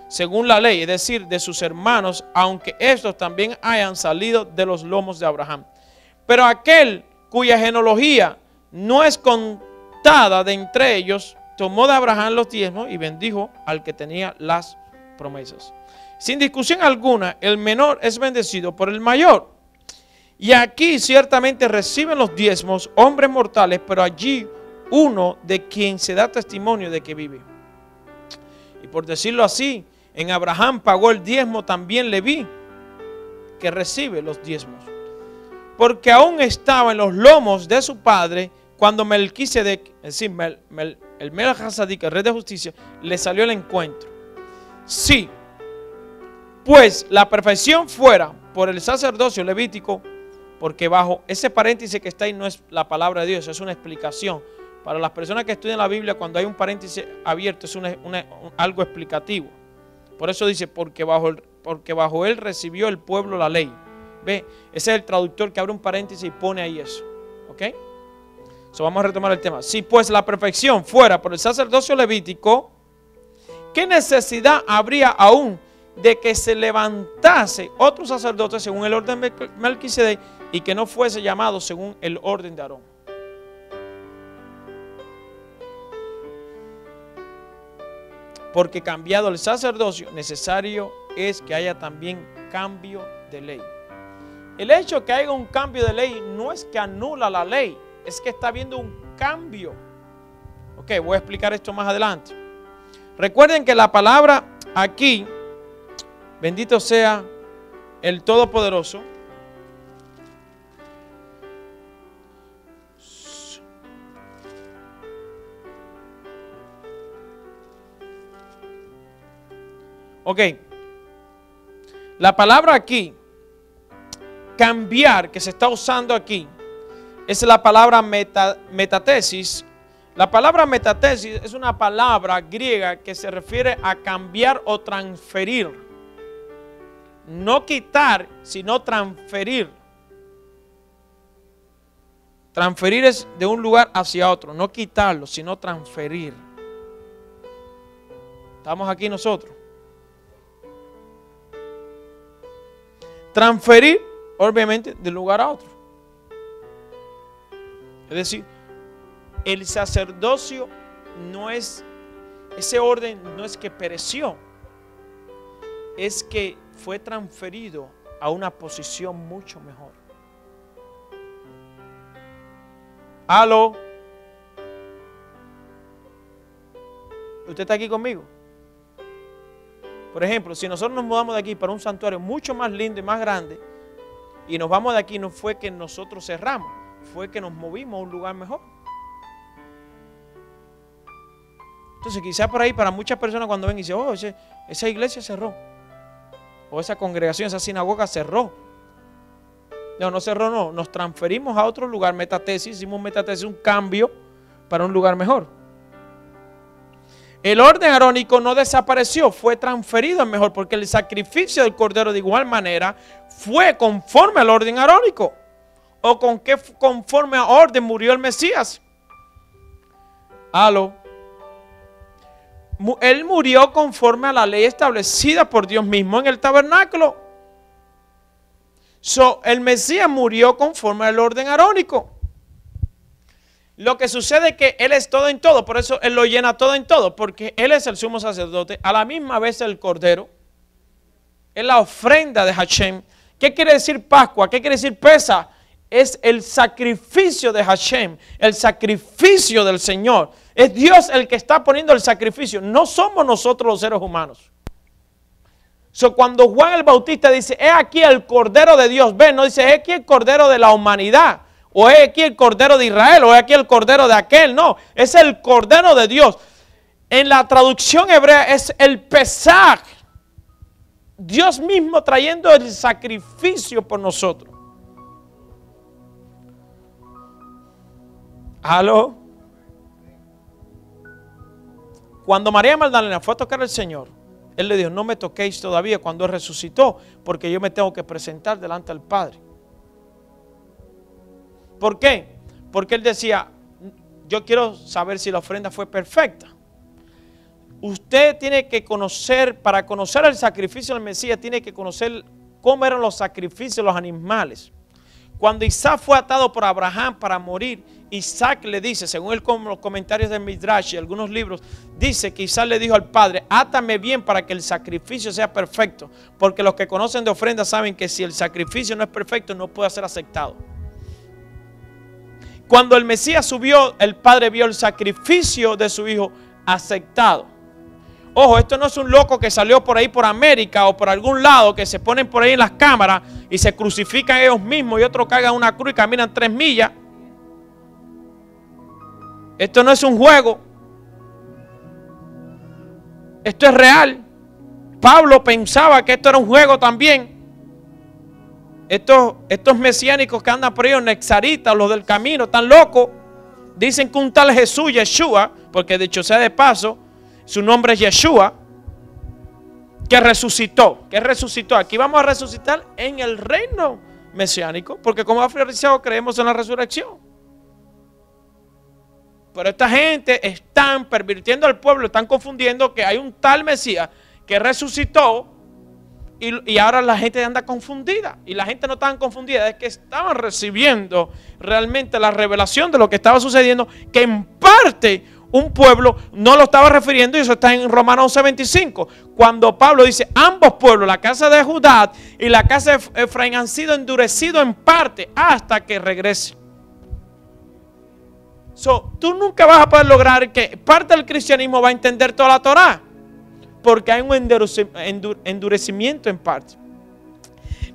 según la ley, es decir, de sus hermanos, aunque estos también hayan salido de los lomos de Abraham. Pero aquel cuya genealogía no es contada de entre ellos, tomó de Abraham los diezmos y bendijo al que tenía las promesas. Sin discusión alguna, el menor es bendecido por el mayor. Y aquí ciertamente reciben los diezmos hombres mortales, pero allí uno de quien se da testimonio de que vive. Y por decirlo así, en Abraham pagó el diezmo también Leví, que recibe los diezmos. Porque aún estaba en los lomos de su padre cuando Melquisedec, es decir, el Melech Hasadik, el rey de justicia, le salió al encuentro. Sí, pues la perfección fuera por el sacerdocio levítico, porque bajo ese paréntesis que está ahí no es la palabra de Dios, es una explicación. Para las personas que estudian la Biblia, cuando hay un paréntesis abierto es algo explicativo. Por eso dice, porque bajo él recibió el pueblo la ley. Ve, ese es el traductor que abre un paréntesis y pone ahí eso. ¿Ok? So, vamos a retomar el tema. Si pues la perfección fuera por el sacerdocio levítico, ¿qué necesidad habría aún de que se levantase otro sacerdote según el orden de Melquisedec y que no fuese llamado según el orden de Aarón? Porque cambiado el sacerdocio, necesario es que haya también cambio de ley. El hecho de que haya un cambio de ley no es que anula la ley, es que está habiendo un cambio. Ok, voy a explicar esto más adelante. Recuerden que la palabra aquí, bendito sea el Todopoderoso, ok, la palabra aquí, cambiar, que se está usando aquí, es la palabra metatesis. La palabra metatesis es una palabra griega que se refiere a cambiar o transferir. No quitar, sino transferir. Transferir es de un lugar hacia otro, no quitarlo, sino transferir. ¿Estamos aquí nosotros? Transferir, obviamente, de un lugar a otro. Es decir, el sacerdocio no es, ese orden no es que pereció, es que fue transferido a una posición mucho mejor. ¿Aló? ¿Usted está aquí conmigo? Por ejemplo, si nosotros nos mudamos de aquí para un santuario mucho más lindo y más grande, y nos vamos de aquí, no fue que nosotros cerramos, fue que nos movimos a un lugar mejor. Entonces quizás por ahí para muchas personas cuando ven y dicen, oh, esa iglesia cerró, o esa congregación, esa sinagoga cerró. No, no cerró, no, nos transferimos a otro lugar, metatesis, hicimos metatesis, un cambio para un lugar mejor. El orden arónico no desapareció, fue transferido al mejor, porque el sacrificio del cordero de igual manera fue conforme al orden arónico. ¿O con qué conforme a orden murió el Mesías? Aló. Él murió conforme a la ley establecida por Dios mismo en el tabernáculo. El Mesías murió conforme al orden arónico. Lo que sucede es que Él es todo en todo, por eso Él lo llena todo en todo, porque Él es el sumo sacerdote, a la misma vez el cordero, es la ofrenda de Hashem. ¿Qué quiere decir Pascua? ¿Qué quiere decir Pesa? Es el sacrificio de Hashem, el sacrificio del Señor. Es Dios el que está poniendo el sacrificio, no somos nosotros los seres humanos. Cuando Juan el Bautista dice, he aquí el Cordero de Dios, ven, no dice, he aquí el Cordero de la humanidad, o he aquí el Cordero de Israel, o he aquí el Cordero de aquel, no, es el Cordero de Dios. En la traducción hebrea es el Pesaj, Dios mismo trayendo el sacrificio por nosotros. ¿Aló? Cuando María Magdalena fue a tocar al Señor, Él le dijo, no me toquéis todavía cuando Él resucitó, porque yo me tengo que presentar delante del Padre. ¿Por qué? Porque Él decía, yo quiero saber si la ofrenda fue perfecta. Usted tiene que conocer, para conocer el sacrificio del Mesías, tiene que conocer cómo eran los sacrificios de los animales. Cuando Isaac fue atado por Abraham para morir, Isaac le dice, según los comentarios de Midrash y algunos libros, dice que Isaac le dijo al padre, átame bien para que el sacrificio sea perfecto, porque los que conocen de ofrenda saben que si el sacrificio no es perfecto, no puede ser aceptado. Cuando el Mesías subió, el padre vio el sacrificio de su hijo aceptado. Ojo, esto no es un loco que salió por ahí por América o por algún lado, que se ponen por ahí en las cámaras y se crucifican ellos mismos y otros cargan una cruz y caminan 3 millas. Esto no es un juego. Esto es real. Pablo pensaba que esto era un juego también. Estos mesiánicos que andan por ahí, los nexaritas, los del camino, están locos. Dicen que un tal Jesús, Yeshua, porque dicho sea de paso, su nombre es Yeshua, que resucitó. ¿Qué resucitó? Aquí vamos a resucitar en el reino mesiánico, porque como afroarizados creemos en la resurrección. Pero esta gente están pervirtiendo al pueblo, están confundiendo que hay un tal Mesías que resucitó y ahora la gente anda confundida. Y la gente no estaba confundida, es que estaban recibiendo realmente la revelación de lo que estaba sucediendo, que en parte un pueblo, no lo estaba refiriendo, y eso está en Romanos 11:25, cuando Pablo dice, ambos pueblos, la casa de Judá y la casa de Efraín, han sido endurecidos en parte hasta que regrese. Tú nunca vas a poder lograr que parte del cristianismo va a entender toda la Torá, porque hay un endurecimiento en parte.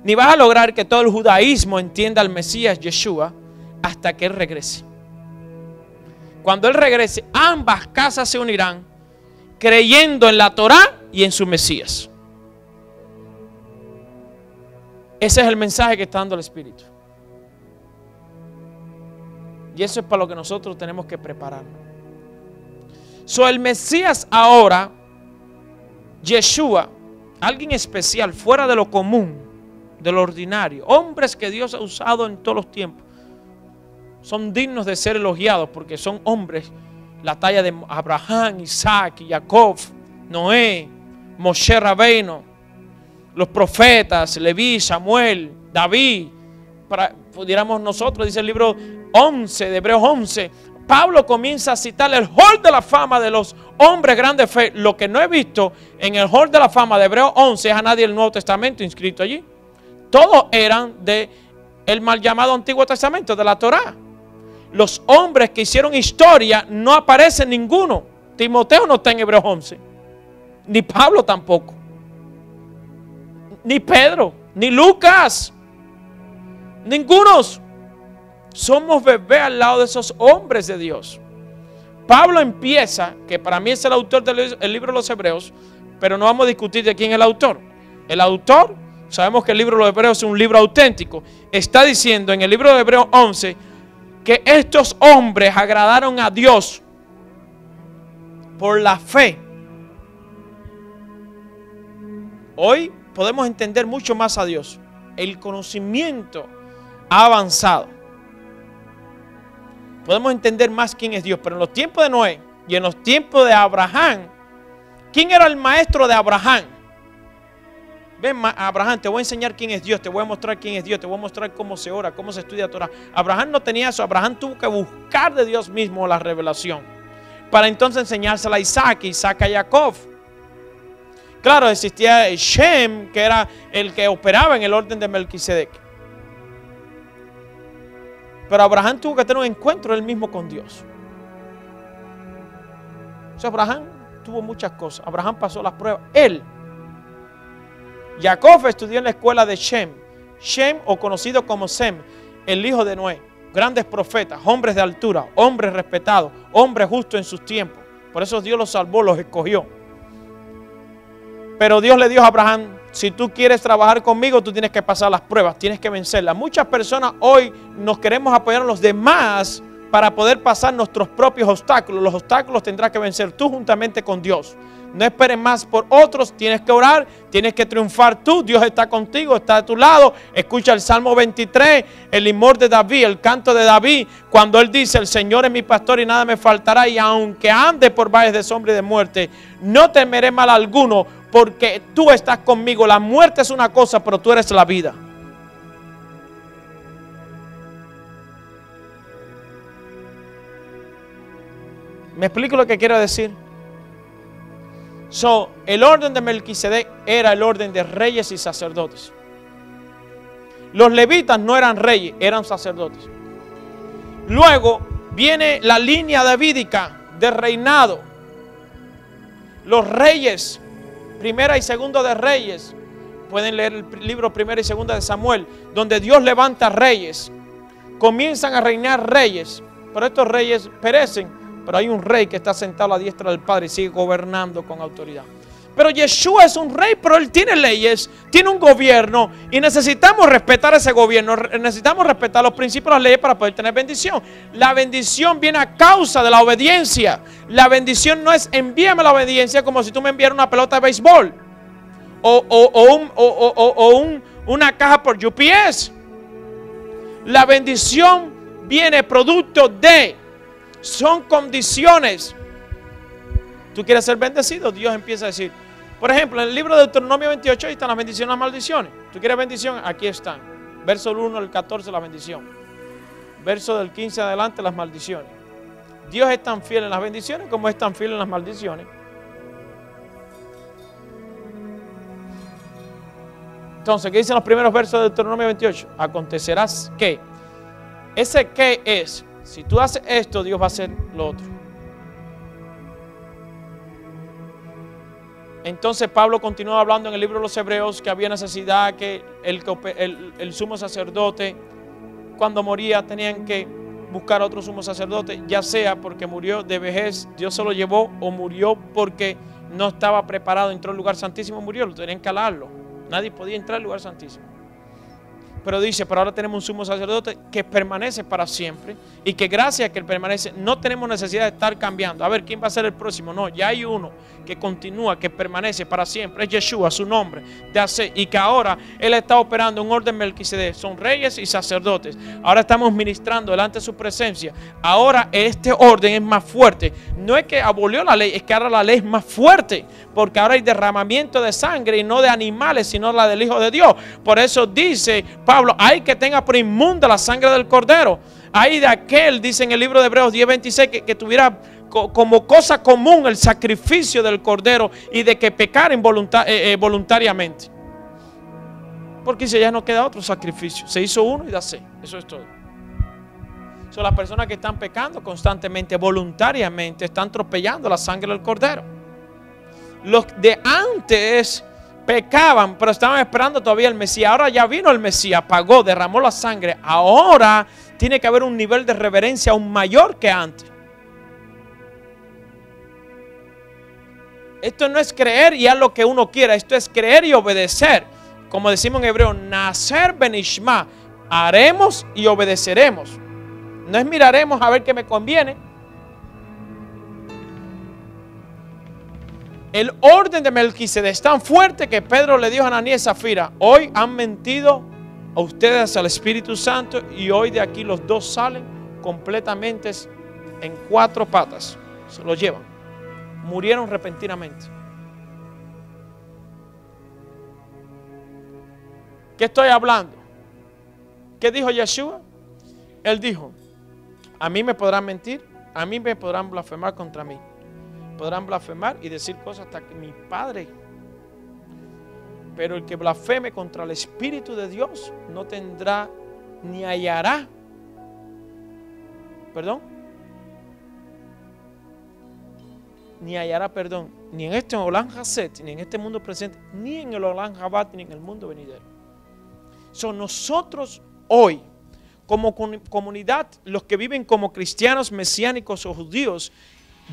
Ni vas a lograr que todo el judaísmo entienda al Mesías Yeshua hasta que Él regrese. Cuando Él regrese, ambas casas se unirán creyendo en la Torá y en su Mesías. Ese es el mensaje que está dando el Espíritu. Y eso es para lo que nosotros tenemos que prepararnos. El Mesías ahora, Yeshua, alguien especial, fuera de lo común, de lo ordinario, hombres que Dios ha usado en todos los tiempos, son dignos de ser elogiados porque son hombres, la talla de Abraham, Isaac, Jacob, Noé, Moshe Rabbeinu, los profetas, Leví, Samuel, David. Pudiéramos nosotros, dice el libro 11 de Hebreos 11, Pablo comienza a citar el hall de la fama de los hombres grandes fe. Lo que no he visto en el hall de la fama de Hebreos 11 es a nadie del Nuevo Testamento inscrito allí. Todos eran del mal llamado Antiguo Testamento, de la Torá. Los hombres que hicieron historia no aparece ninguno. Timoteo no está en Hebreos 11, ni Pablo tampoco, ni Pedro, ni Lucas, ningunos. Somos bebés al lado de esos hombres de Dios. Pablo empieza, que para mí es el autor del libro de los Hebreos, pero no vamos a discutir de quién es el autor. El autor, sabemos que el libro de los Hebreos es un libro auténtico. Está diciendo en el libro de Hebreos 11 que estos hombres agradaron a Dios por la fe. Hoy podemos entender mucho más a Dios. El conocimiento ha avanzado. Podemos entender más quién es Dios, pero en los tiempos de Noé y en los tiempos de Abraham, ¿quién era el maestro de Abraham? Ven, Abraham, te voy a enseñar quién es Dios, te voy a mostrar quién es Dios, te voy a mostrar cómo se ora, cómo se estudia Torah. Abraham no tenía eso, Abraham tuvo que buscar de Dios mismo la revelación para entonces enseñársela a Isaac, Isaac a Jacob. Claro, existía Shem, que era el que operaba en el orden de Melquisedec. Pero Abraham tuvo que tener un encuentro él mismo con Dios. Abraham tuvo muchas cosas. Abraham pasó las pruebas. Él. Jacob estudió en la escuela de Shem. Shem, o conocido como Sem, el hijo de Noé. Grandes profetas, hombres de altura, hombres respetados, hombres justos en sus tiempos. Por eso Dios los salvó, los escogió. Pero Dios le dijo a Abraham, si tú quieres trabajar conmigo, tú tienes que pasar las pruebas, tienes que vencerlas. Muchas personas hoy nos queremos apoyar a los demás para poder pasar nuestros propios obstáculos. Los obstáculos tendrás que vencer tú juntamente con Dios. No esperes más por otros, tienes que orar, tienes que triunfar tú. Dios está contigo, está a tu lado. Escucha el Salmo 23, el himno de David, el canto de David, cuando él dice, el Señor es mi pastor y nada me faltará, y aunque ande por valles de sombra y de muerte, no temeré mal alguno, porque tú estás conmigo. La muerte es una cosa, pero tú eres la vida. ¿Me explico lo que quiero decir? El orden de Melquisedec era el orden de reyes y sacerdotes. Los levitas no eran reyes, eran sacerdotes. Luego viene la línea davídica de reinado. Los reyes, primera y segunda de Reyes, pueden leer el libro primera y segunda de Samuel, donde Dios levanta reyes, comienzan a reinar reyes, pero estos reyes perecen. Pero hay un rey que está sentado a la diestra del Padre y sigue gobernando con autoridad. Pero Yeshua es un rey, pero él tiene leyes, tiene un gobierno, y necesitamos respetar ese gobierno, necesitamos respetar los principios de las leyes para poder tener bendición. La bendición viene a causa de la obediencia. La bendición no es envíame la obediencia como si tú me enviaras una pelota de béisbol o una caja por UPS. La bendición viene producto de... Son condiciones. Tú quieres ser bendecido, Dios empieza a decir. Por ejemplo, en el libro de Deuteronomio 28 ahí están las bendiciones y las maldiciones. ¿Tú quieres bendición? Aquí están. Verso 1 al 14 la bendición. Verso del 15 adelante las maldiciones. Dios es tan fiel en las bendiciones como es tan fiel en las maldiciones. Entonces, ¿qué dicen los primeros versos de Deuteronomio 28? Acontecerá que, ese que es, si tú haces esto, Dios va a hacer lo otro. Entonces Pablo continúa hablando en el libro de los Hebreos que había necesidad que el sumo sacerdote, cuando moría, tenían que buscar otro sumo sacerdote, ya sea porque murió de vejez, Dios se lo llevó, o murió porque no estaba preparado, entró al lugar santísimo, murió, lo tenían que alarlo. Nadie podía entrar al lugar santísimo. Pero dice, pero ahora tenemos un sumo sacerdote que permanece para siempre y que gracias a que él permanece no tenemos necesidad de estar cambiando. A ver, ¿quién va a ser el próximo? No, ya hay uno que continúa, que permanece para siempre. Es Yeshua, su nombre, de hacer, y que ahora él está operando un orden Melquisedec. Son reyes y sacerdotes. Ahora estamos ministrando delante de su presencia. Ahora este orden es más fuerte. No es que abolió la ley, es que ahora la ley es más fuerte. Porque ahora hay derramamiento de sangre y no de animales, sino la del Hijo de Dios. Por eso dice Pablo, hay que tenga por inmunda la sangre del Cordero. Hay de aquel, dice en el libro de Hebreos 10:26, que tuviera como cosa común el sacrificio del Cordero y de que pecara voluntariamente. Porque si ya no queda otro sacrificio, se hizo uno y dase, eso es todo. Son las personas que están pecando constantemente, voluntariamente, están atropellando la sangre del Cordero. Los de antes pecaban, pero estaban esperando todavía el Mesías. Ahora ya vino el Mesías, pagó, derramó la sangre. Ahora tiene que haber un nivel de reverencia aún mayor que antes. Esto no es creer y haz lo que uno quiera. Esto es creer y obedecer. Como decimos en hebreo, nacer benishma. Haremos y obedeceremos. No es miraremos a ver qué me conviene. El orden de Melquisedec es tan fuerte que Pedro le dijo a Ananías y Zafira, hoy han mentido a ustedes al Espíritu Santo y hoy de aquí los dos salen completamente en 4 patas. Se lo llevan. Murieron repentinamente. ¿Qué estoy hablando? ¿Qué dijo Yeshua? Él dijo, a mí me podrán mentir, a mí me podrán blasfemar contra mí. Podrán blasfemar y decir cosas hasta que mi Padre. Pero el que blasfeme contra el Espíritu de Dios no tendrá ni hallará. ¿Perdón? Ni hallará perdón. Ni en este Olam Haset, ni en este mundo presente, ni en el Olam Habat, ni en el mundo venidero. Son nosotros hoy, como comunidad, los que viven como cristianos, mesiánicos o judíos,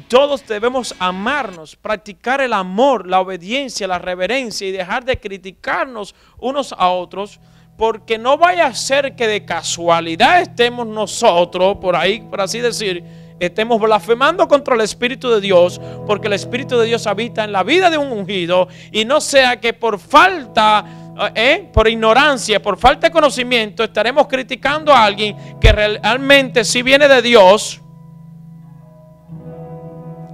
todos debemos amarnos, practicar el amor, la obediencia, la reverencia y dejar de criticarnos unos a otros, porque no vaya a ser que de casualidad estemos nosotros, por ahí, por así decir, estemos blasfemando contra el Espíritu de Dios, porque el Espíritu de Dios habita en la vida de un ungido, y no sea que por falta, por ignorancia, por falta de conocimiento, estaremos criticando a alguien que realmente sí viene de Dios.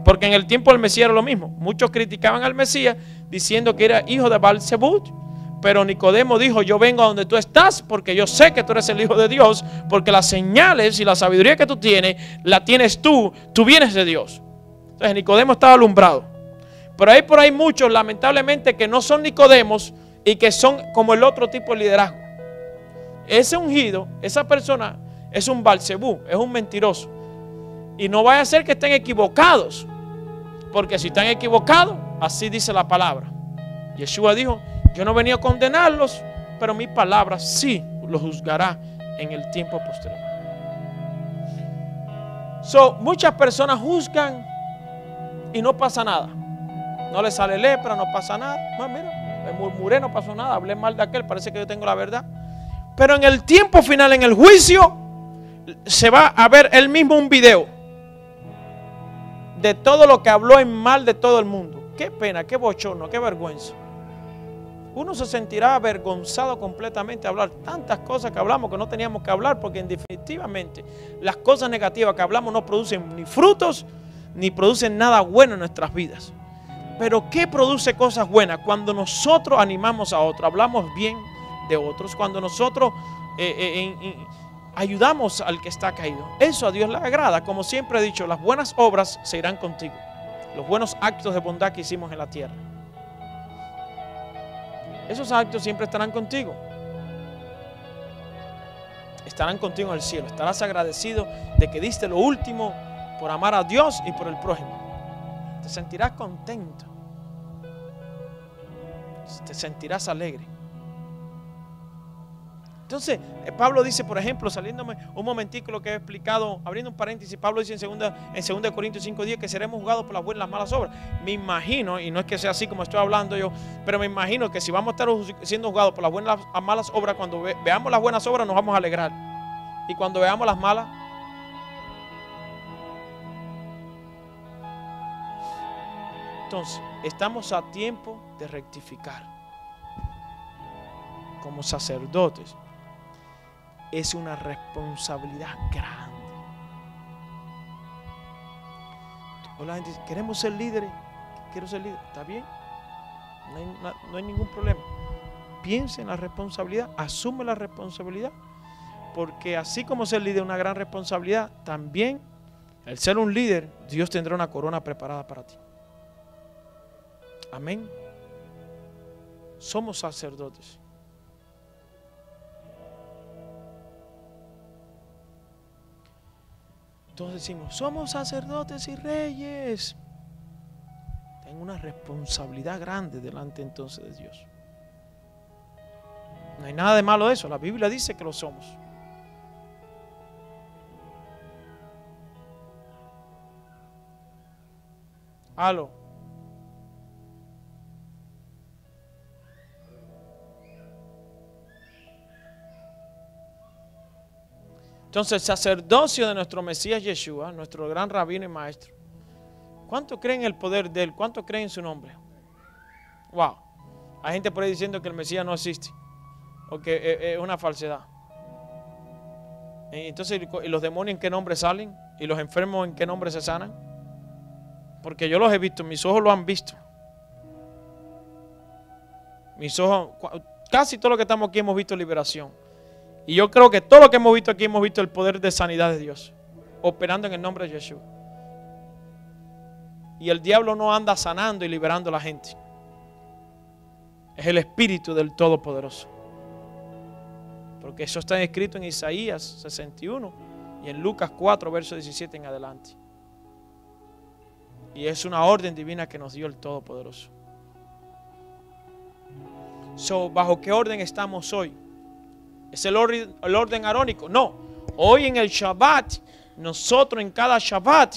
Porque en el tiempo del Mesías era lo mismo. Muchos criticaban al Mesías diciendo que era hijo de Baal-Zebub. Pero Nicodemo dijo, yo vengo a donde tú estás porque yo sé que tú eres el Hijo de Dios. Porque las señales y la sabiduría que tú tienes, la tienes tú vienes de Dios. Entonces Nicodemo estaba alumbrado. Pero hay por ahí muchos, lamentablemente, que no son Nicodemos y que son como el otro tipo de liderazgo. Ese ungido, esa persona es un Baal-Zebub, es un mentiroso. Y no vaya a ser que estén equivocados. Porque si están equivocados, así dice la palabra. Yeshua dijo, yo no venía a condenarlos, pero mi palabra sí los juzgará en el tiempo posterior. Muchas personas juzgan y no pasa nada. No le sale lepra, no pasa nada. Bueno, mira, me murmuré, no pasó nada. Hablé mal de aquel, parece que yo tengo la verdad. Pero en el tiempo final, en el juicio, se va a ver él mismo un video de todo lo que habló en mal de todo el mundo. Qué pena, qué bochorno, qué vergüenza. Uno se sentirá avergonzado completamente de hablar tantas cosas que hablamos que no teníamos que hablar, porque definitivamente las cosas negativas que hablamos no producen ni frutos ni producen nada bueno en nuestras vidas. Pero ¿qué produce cosas buenas? Cuando nosotros animamos a otros, hablamos bien de otros, cuando nosotros ayudamos al que está caído. Eso a Dios le agrada. Como siempre he dicho, las buenas obras se irán contigo. Los buenos actos de bondad que hicimos en la tierra. Esos actos siempre estarán contigo. Estarán contigo en el cielo. Estarás agradecido de que diste lo último por amar a Dios y por el prójimo. Te sentirás contento. Te sentirás alegre. Entonces, Pablo dice, por ejemplo, saliéndome un momentico lo que he explicado, abriendo un paréntesis, Pablo dice en 2 Corintios 5:10 que seremos juzgados por las buenas y las malas obras. Me imagino, y no es que sea así como estoy hablando yo, pero me imagino que si vamos a estar siendo juzgados por las buenas y las malas obras, cuando veamos las buenas obras nos vamos a alegrar. Y cuando veamos las malas, entonces, estamos a tiempo de rectificar. Como sacerdotes, es una responsabilidad grande. La gente dice, queremos ser líderes. Quiero ser líder. ¿Está bien? No hay ningún problema. Piensa en la responsabilidad, asume la responsabilidad. Porque así como ser líder es una gran responsabilidad, también el ser un líder, Dios tendrá una corona preparada para ti. Amén. Somos sacerdotes. Entonces decimos, somos sacerdotes y reyes. Tengo una responsabilidad grande delante entonces de Dios. No hay nada de malo de eso. La Biblia dice que lo somos. Aló. Entonces el sacerdocio de nuestro Mesías Yeshua, nuestro gran rabino y maestro, ¿cuánto creen en el poder de él? ¿Cuánto creen en su nombre? Wow. Hay gente por ahí diciendo que el Mesías no existe o que es una falsedad. Entonces, ¿y los demonios en qué nombre salen? ¿Y los enfermos en qué nombre se sanan? Porque yo los he visto, mis ojos lo han visto. Mis ojos, casi todo lo que estamos aquí hemos visto liberación. Y yo creo que todo lo que hemos visto aquí hemos visto el poder de sanidad de Dios, operando en el nombre de Yeshua. Y el diablo no anda sanando y liberando a la gente. Es el Espíritu del Todopoderoso. Porque eso está escrito en Isaías 61 y en Lucas 4, verso 17 en adelante. Y es una orden divina que nos dio el Todopoderoso. ¿Bajo qué orden estamos hoy? ¿Es el orden arónico? No. Hoy en el Shabbat, nosotros en cada Shabbat,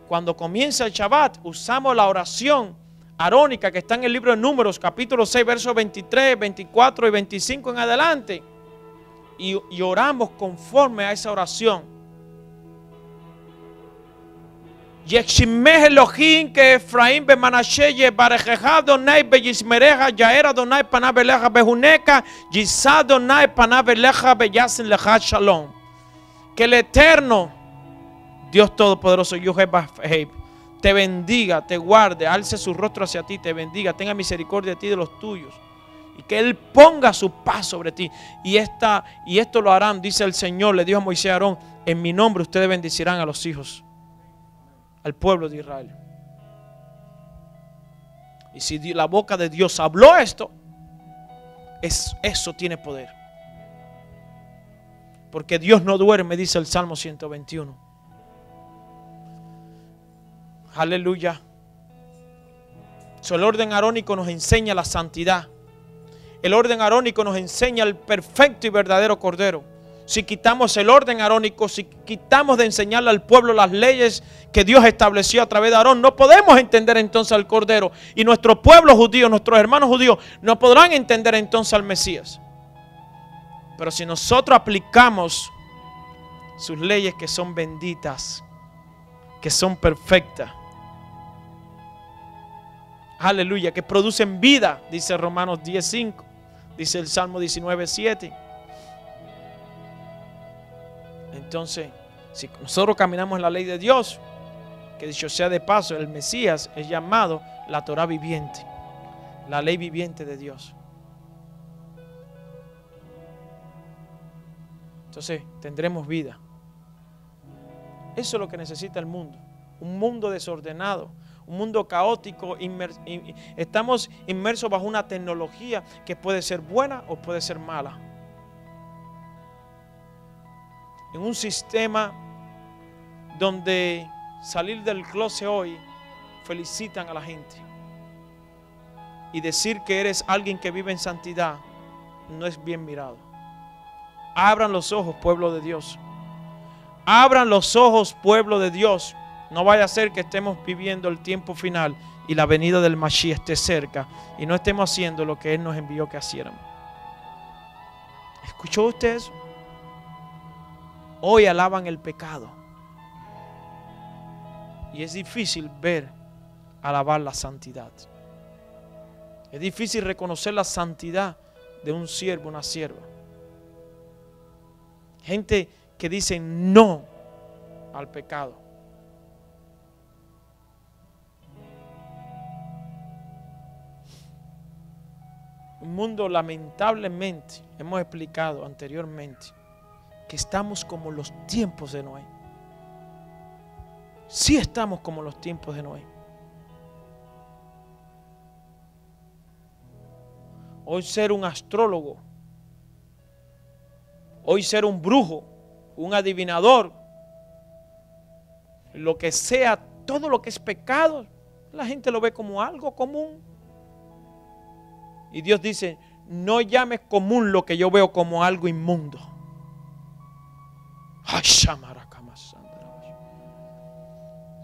cuando comienza el Shabbat, usamos la oración arónica que está en el libro de Números, capítulo 6, versos 23, 24 y 25 en adelante. Y oramos conforme a esa oración. Yeshimeh Elohim que Efraín be Manashe Yebarejeja Donai be Yismereja Yaera Donai Panabeleja Bejuneka Yisad Donai Panabeleja Beyasin Leja Shalom. Que el Eterno Dios Todopoderoso te bendiga, te guarde, alce su rostro hacia ti, te bendiga, tenga misericordia de ti y de los tuyos. Y que Él ponga su paz sobre ti. Y esto lo harán, dice el Señor, le dijo a Moisés y a Aarón, en mi nombre ustedes bendecirán a los hijos, al pueblo de Israel. Y si la boca de Dios habló esto, eso tiene poder. Porque Dios no duerme, dice el Salmo 121. Aleluya. El orden arónico nos enseña la santidad. El orden arónico nos enseña el perfecto y verdadero Cordero. Si quitamos el orden arónico, si quitamos de enseñarle al pueblo las leyes que Dios estableció a través de Aarón, no podemos entender entonces al Cordero. Y nuestro pueblo judío, nuestros hermanos judíos, no podrán entender entonces al Mesías. Pero si nosotros aplicamos sus leyes que son benditas, que son perfectas, aleluya, que producen vida, dice Romanos 10:5, dice el Salmo 19:7. Entonces, si nosotros caminamos en la ley de Dios, que dicho sea de paso, el Mesías es llamado la Torah viviente, la ley viviente de Dios. entonces tendremos vida. Eso es lo que necesita el mundo. Un mundo desordenado, un mundo caótico. Estamos inmersos bajo una tecnología que puede ser buena o puede ser mala. En un sistema donde salir del closet hoy felicitan a la gente. Y decir que eres alguien que vive en santidad no es bien mirado. Abran los ojos, pueblo de Dios. Abran los ojos, pueblo de Dios. No vaya a ser que estemos viviendo el tiempo final y la venida del Mashiach esté cerca y no estemos haciendo lo que Él nos envió que hiciéramos. ¿Escuchó usted eso? Hoy alaban el pecado. Y es difícil ver, alabar la santidad. Es difícil reconocer la santidad de un siervo, una sierva. Gente que dice no al pecado. Un mundo, lamentablemente, hemos explicado anteriormente que estamos como los tiempos de Noé. Sí estamos como los tiempos de Noé. Hoy ser un astrólogo, hoy ser un brujo, un adivinador, lo que sea, todo lo que es pecado, la gente lo ve como algo común. Y Dios dice, no llames común lo que yo veo como algo inmundo.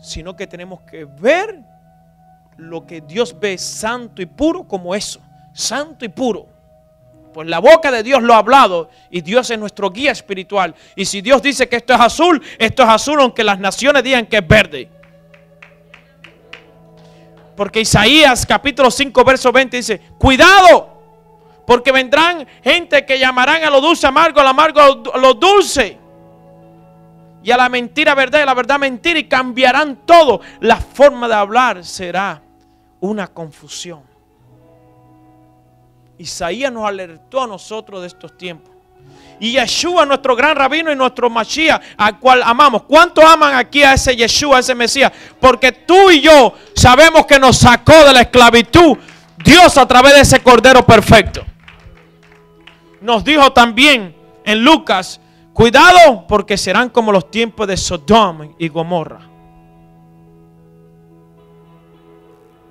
Sino que tenemos que ver lo que Dios ve santo y puro como eso. Santo y puro. Pues la boca de Dios lo ha hablado y Dios es nuestro guía espiritual. Y si Dios dice que esto es azul aunque las naciones digan que es verde. Porque Isaías capítulo 5 verso 20 dice, cuidado, porque vendrán gente que llamarán a lo dulce amargo, al amargo a lo dulce. Y a la mentira verdad y a la verdad mentira, y cambiarán todo. La forma de hablar será una confusión. Isaías nos alertó a nosotros de estos tiempos. Y Yeshua, nuestro gran rabino y nuestro Mashiach, al cual amamos. ¿Cuántos aman aquí a ese Yeshua, a ese Mesías? Porque tú y yo sabemos que nos sacó de la esclavitud Dios a través de ese Cordero perfecto. Nos dijo también en Lucas, cuidado porque serán como los tiempos de Sodoma y Gomorra.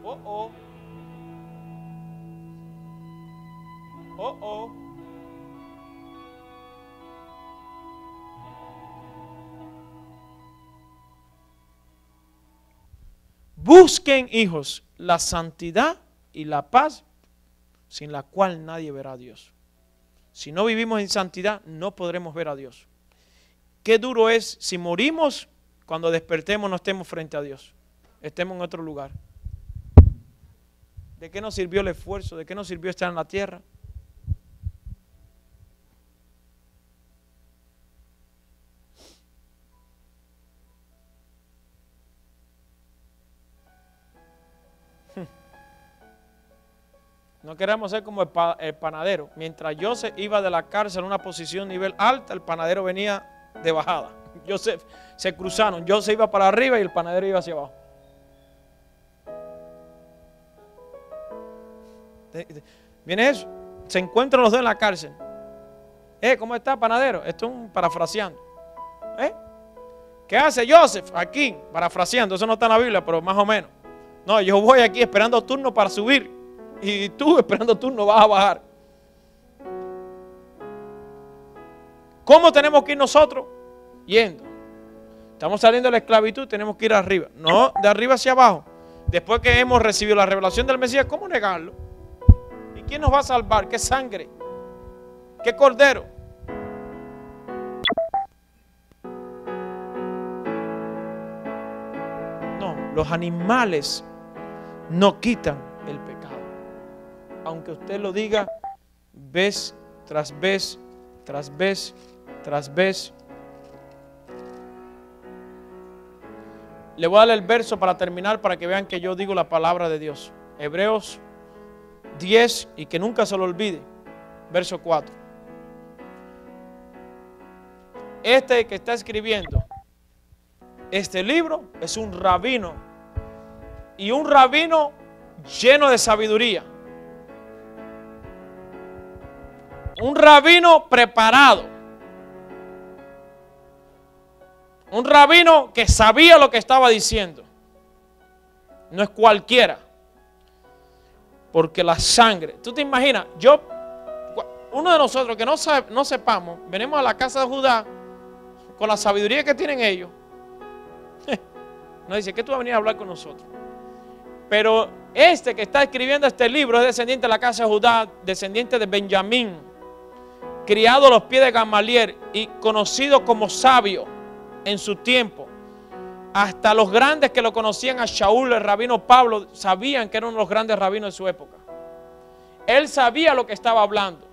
Oh, oh. Oh, oh. Busquen, hijos, la santidad y la paz, sin la cual nadie verá a Dios. Si no vivimos en santidad, no podremos ver a Dios. Qué duro es si morimos, cuando despertemos no estemos frente a Dios, estemos en otro lugar. ¿De qué nos sirvió el esfuerzo? ¿De qué nos sirvió estar en la tierra? No queremos ser como el panadero. Mientras Joseph iba de la cárcel a una posición nivel alta, el panadero venía de bajada. Joseph se cruzaron. Joseph iba para arriba y el panadero iba hacia abajo. ¿Viene eso? Se encuentran los dos en la cárcel. ¿Cómo está, panadero? Esto es un parafraseando. ¿Qué hace Joseph aquí? Parafraseando. Eso no está en la Biblia, pero más o menos. No, yo voy aquí esperando turno para subir. Y tú esperando turno vas a bajar. ¿Cómo tenemos que ir nosotros? Yendo. Estamos saliendo de la esclavitud, tenemos que ir arriba. No, de arriba hacia abajo. Después que hemos recibido la revelación del Mesías, ¿cómo negarlo? ¿Y quién nos va a salvar? ¿Qué sangre? ¿Qué cordero? No, los animales no quitan el pecado. Aunque usted lo diga vez tras vez, tras vez, tras vez. Le voy a dar el verso para terminar, para que vean que yo digo la palabra de Dios. Hebreos 10, y que nunca se lo olvide. Verso 4. este que está escribiendo este libro es un rabino, y un rabino lleno de sabiduría, un rabino preparado, un rabino que sabía lo que estaba diciendo. No es cualquiera, porque la sangre, tú te imaginas, uno de nosotros que no sepamos, venimos a la casa de Judá con la sabiduría que tienen ellos, nos dice, ¿qué tú vas a venir a hablar con nosotros? Pero este que está escribiendo este libro es descendiente de la casa de Judá, descendiente de Benjamín, criado a los pies de Gamaliel y conocido como sabio en su tiempo. Hasta los grandes que lo conocían, a Shaul, el rabino Pablo, sabían que era uno de los grandes rabinos de su época. Él sabía lo que estaba hablando.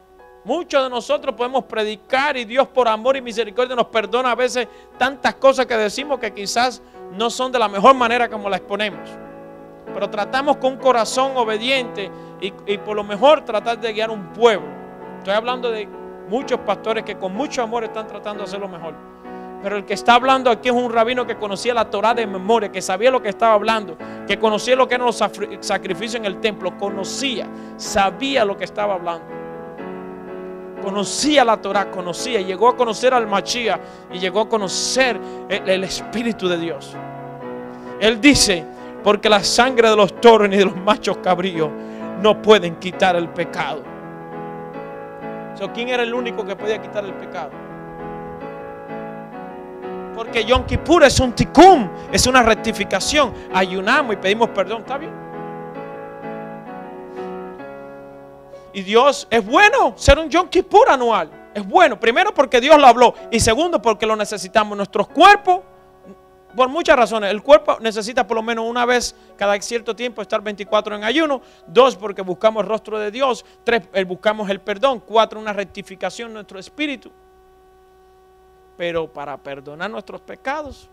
Muchos de nosotros podemos predicar y Dios por amor y misericordia nos perdona a veces tantas cosas que decimos que quizás no son de la mejor manera como la exponemos. Pero tratamos con un corazón obediente y por lo mejor tratar de guiar un pueblo. Estoy hablando de muchos pastores que con mucho amor están tratando de hacer lo mejor. Pero el que está hablando aquí es un rabino que conocía la Torá de memoria, que sabía lo que estaba hablando, que conocía lo que eran los sacrificios en el templo, sabía lo que estaba hablando. Conocía la Torá, llegó a conocer al Mashiach y llegó a conocer el Espíritu de Dios. Él dice, porque la sangre de los toros ni de los machos cabríos no pueden quitar el pecado. ¿Quién era el único que podía quitar el pecado? Porque Yom Kippur es un tikkun, es una rectificación. Ayunamos y pedimos perdón, ¿está bien? Y Dios es bueno ser un Yom Kippur anual. Es bueno, primero porque Dios lo habló y segundo porque lo necesitamos. Nuestros cuerpos, por muchas razones, el cuerpo necesita por lo menos una vez cada cierto tiempo estar 24 en ayuno. 2, porque buscamos el rostro de Dios. 3, buscamos el perdón. 4, una rectificación en nuestro espíritu. Pero para perdonar nuestros pecados,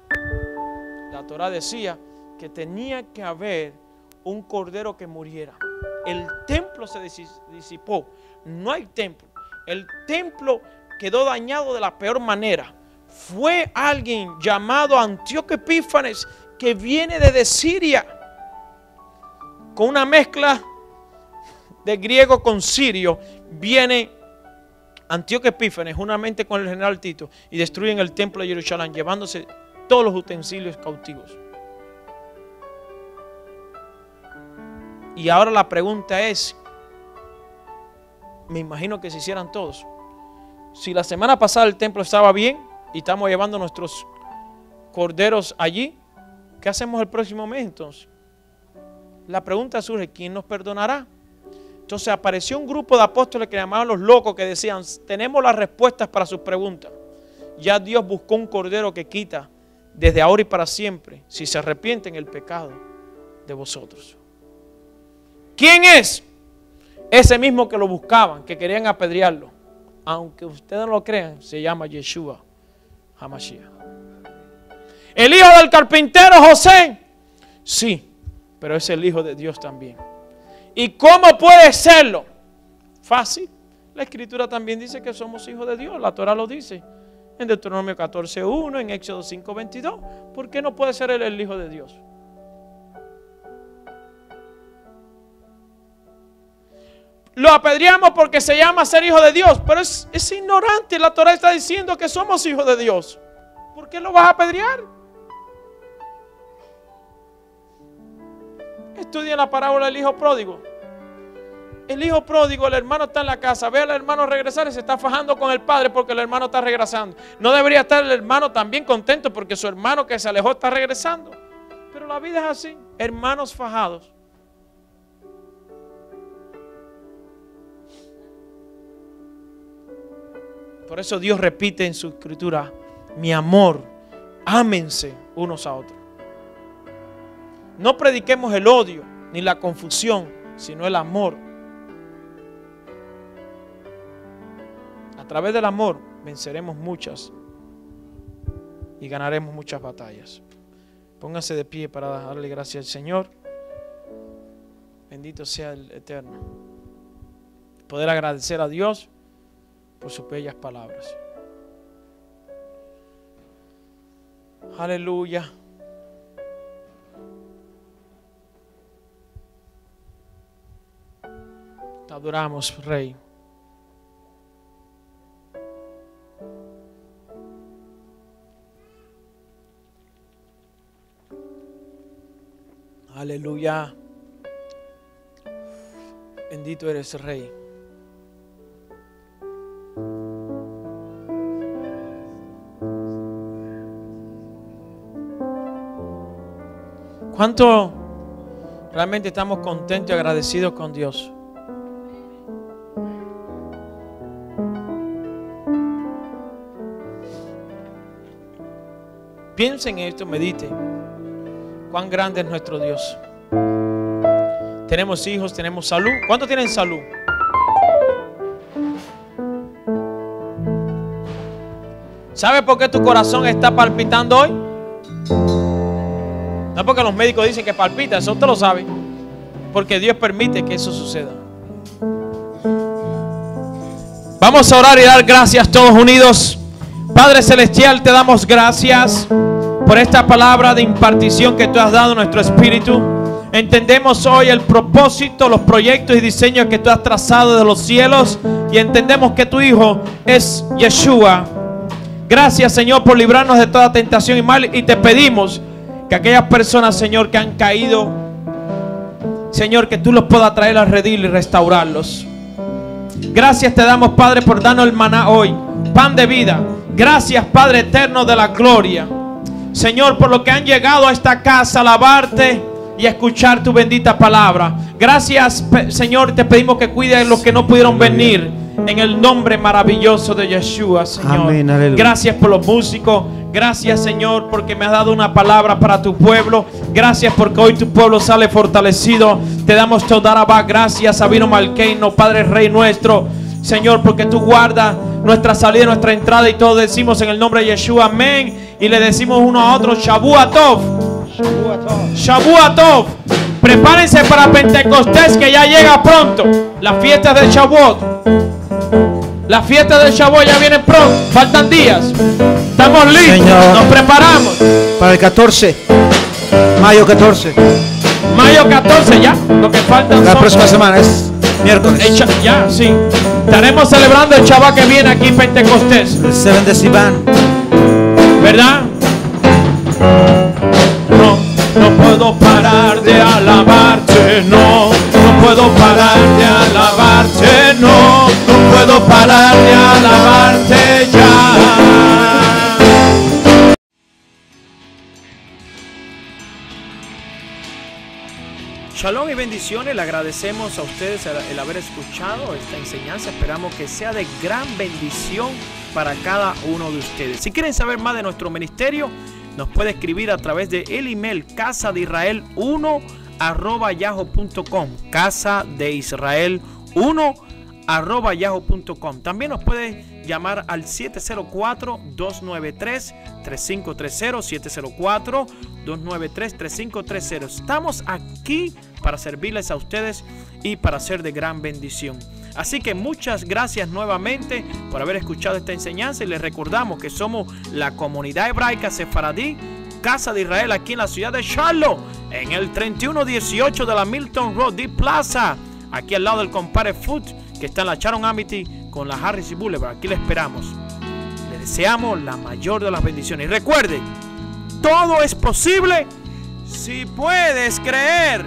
la Torá decía que tenía que haber un cordero que muriera. El templo se disipó, no hay templo. El templo quedó dañado de la peor manera. Fue alguien llamado Antíoco Epífanes que viene desde Siria con una mezcla de griego con sirio. Viene Antíoco Epífanes juntamente con el general Tito y destruyen el templo de Jerusalén, llevándose todos los utensilios cautivos. Y ahora la pregunta es, me imagino que se hicieran todos. Si la semana pasada el templo estaba bien y estamos llevando nuestros corderos allí, ¿qué hacemos el próximo mes entonces? La pregunta surge, ¿quién nos perdonará? Entonces apareció un grupo de apóstoles que llamaban los locos, que decían, tenemos las respuestas para sus preguntas. Ya Dios buscó un cordero que quita desde ahora y para siempre, si se arrepienten, el pecado de vosotros. ¿Quién es? Ese mismo que lo buscaban, que querían apedrearlo. Aunque ustedes no lo crean, se llama Yeshua HaMashiach. ¿El hijo del carpintero José? Sí, pero es el hijo de Dios también. ¿Y cómo puede serlo? Fácil. La Escritura también dice que somos hijos de Dios. La Torah lo dice. En Deuteronomio 14:1, en Éxodo 5:22. ¿Por qué no puede ser él el hijo de Dios? Lo apedreamos porque se llama ser hijo de Dios, pero es ignorante. La Torah está diciendo que somos hijos de Dios. ¿Por qué lo vas a apedrear? Estudia la parábola del hijo pródigo. El hijo pródigo, el hermano está en la casa, ve al hermano regresar y se está fajando con el padre porque el hermano está regresando. No debería estar el hermano también contento porque su hermano que se alejó está regresando. Pero la vida es así, hermanos fajados. Por eso Dios repite en su escritura, mi amor, ámense unos a otros. No prediquemos el odio ni la confusión, sino el amor. A través del amor venceremos muchas y ganaremos muchas batallas. Póngase de pie para darle gracias al Señor. Bendito sea el Eterno. Poder agradecer a Dios por sus bellas palabras. Aleluya. Te adoramos, Rey. Aleluya. Bendito eres, Rey. ¿Cuánto realmente estamos contentos y agradecidos con Dios? Piensen en esto, medite. Cuán grande es nuestro Dios. Tenemos hijos, tenemos salud. ¿Cuántos tienen salud? ¿Sabe por qué tu corazón está palpitando hoy? No porque los médicos dicen que palpita, eso usted lo sabe. Porque Dios permite que eso suceda. Vamos a orar y dar gracias todos unidos. Padre Celestial, te damos gracias por esta palabra de impartición que tú has dado a nuestro espíritu. Entendemos hoy el propósito, los proyectos y diseños que tú has trazado de los cielos. Y entendemos que tu Hijo es Yeshua. Gracias, Señor, por librarnos de toda tentación y mal. Y te pedimos que aquellas personas, Señor, que han caído, Señor, que tú los puedas traer al redil y restaurarlos. Gracias te damos, Padre, por darnos el maná hoy, pan de vida. Gracias, Padre eterno de la gloria, Señor, por lo que han llegado a esta casa a alabarte y a escuchar tu bendita palabra. Gracias, Señor, te pedimos que cuides a los que no pudieron venir, en el nombre maravilloso de Yeshua, Señor. Amén, gracias por los músicos. Gracias, Señor, porque me has dado una palabra para tu pueblo. Gracias porque hoy tu pueblo sale fortalecido. Te damos toda la gracias, Sabino Malkeino, Padre Rey nuestro, Señor, porque tú guardas nuestra salida, nuestra entrada, y todos decimos en el nombre de Yeshua, amén. Y le decimos uno a otro, Shavua Tov. Shavua Tov. Prepárense para Pentecostés, que ya llega pronto. Las fiestas de Shavuot. Las fiestas de Shavuot ya vienen pronto. Faltan días. Estamos listos. Señor, nos preparamos. Para el 14. Mayo 14. Mayo 14 ya. Lo que falta la próxima semana es miércoles. Ya, sí. Estaremos celebrando el Shabbat que viene aquí en Pentecostés. El 7 de Sivan. ¿Verdad? No puedo parar de alabarte, no puedo parar de alabarte, no puedo parar de alabarte ya. Shalom y bendiciones, le agradecemos a ustedes el haber escuchado esta enseñanza. Esperamos que sea de gran bendición para cada uno de ustedes. Si quieren saber más de nuestro ministerio, nos puede escribir a través de el email casadeisrael1@yahoo.com, casadeisrael1@yahoo.com. También nos puede llamar al 704-293-3530, 704-293-3530. Estamos aquí para servirles a ustedes y para ser de gran bendición. Así que muchas gracias nuevamente por haber escuchado esta enseñanza, y les recordamos que somos la comunidad hebraica sefaradí Casa de Israel, aquí en la ciudad de Charlotte, en el 3118 de la Milton Road, D Plaza, aquí al lado del Compare Food, que está en la Sharon Amity con la Harris y Boulevard. Aquí le esperamos. Le deseamos la mayor de las bendiciones. Y recuerde, todo es posible si puedes creer.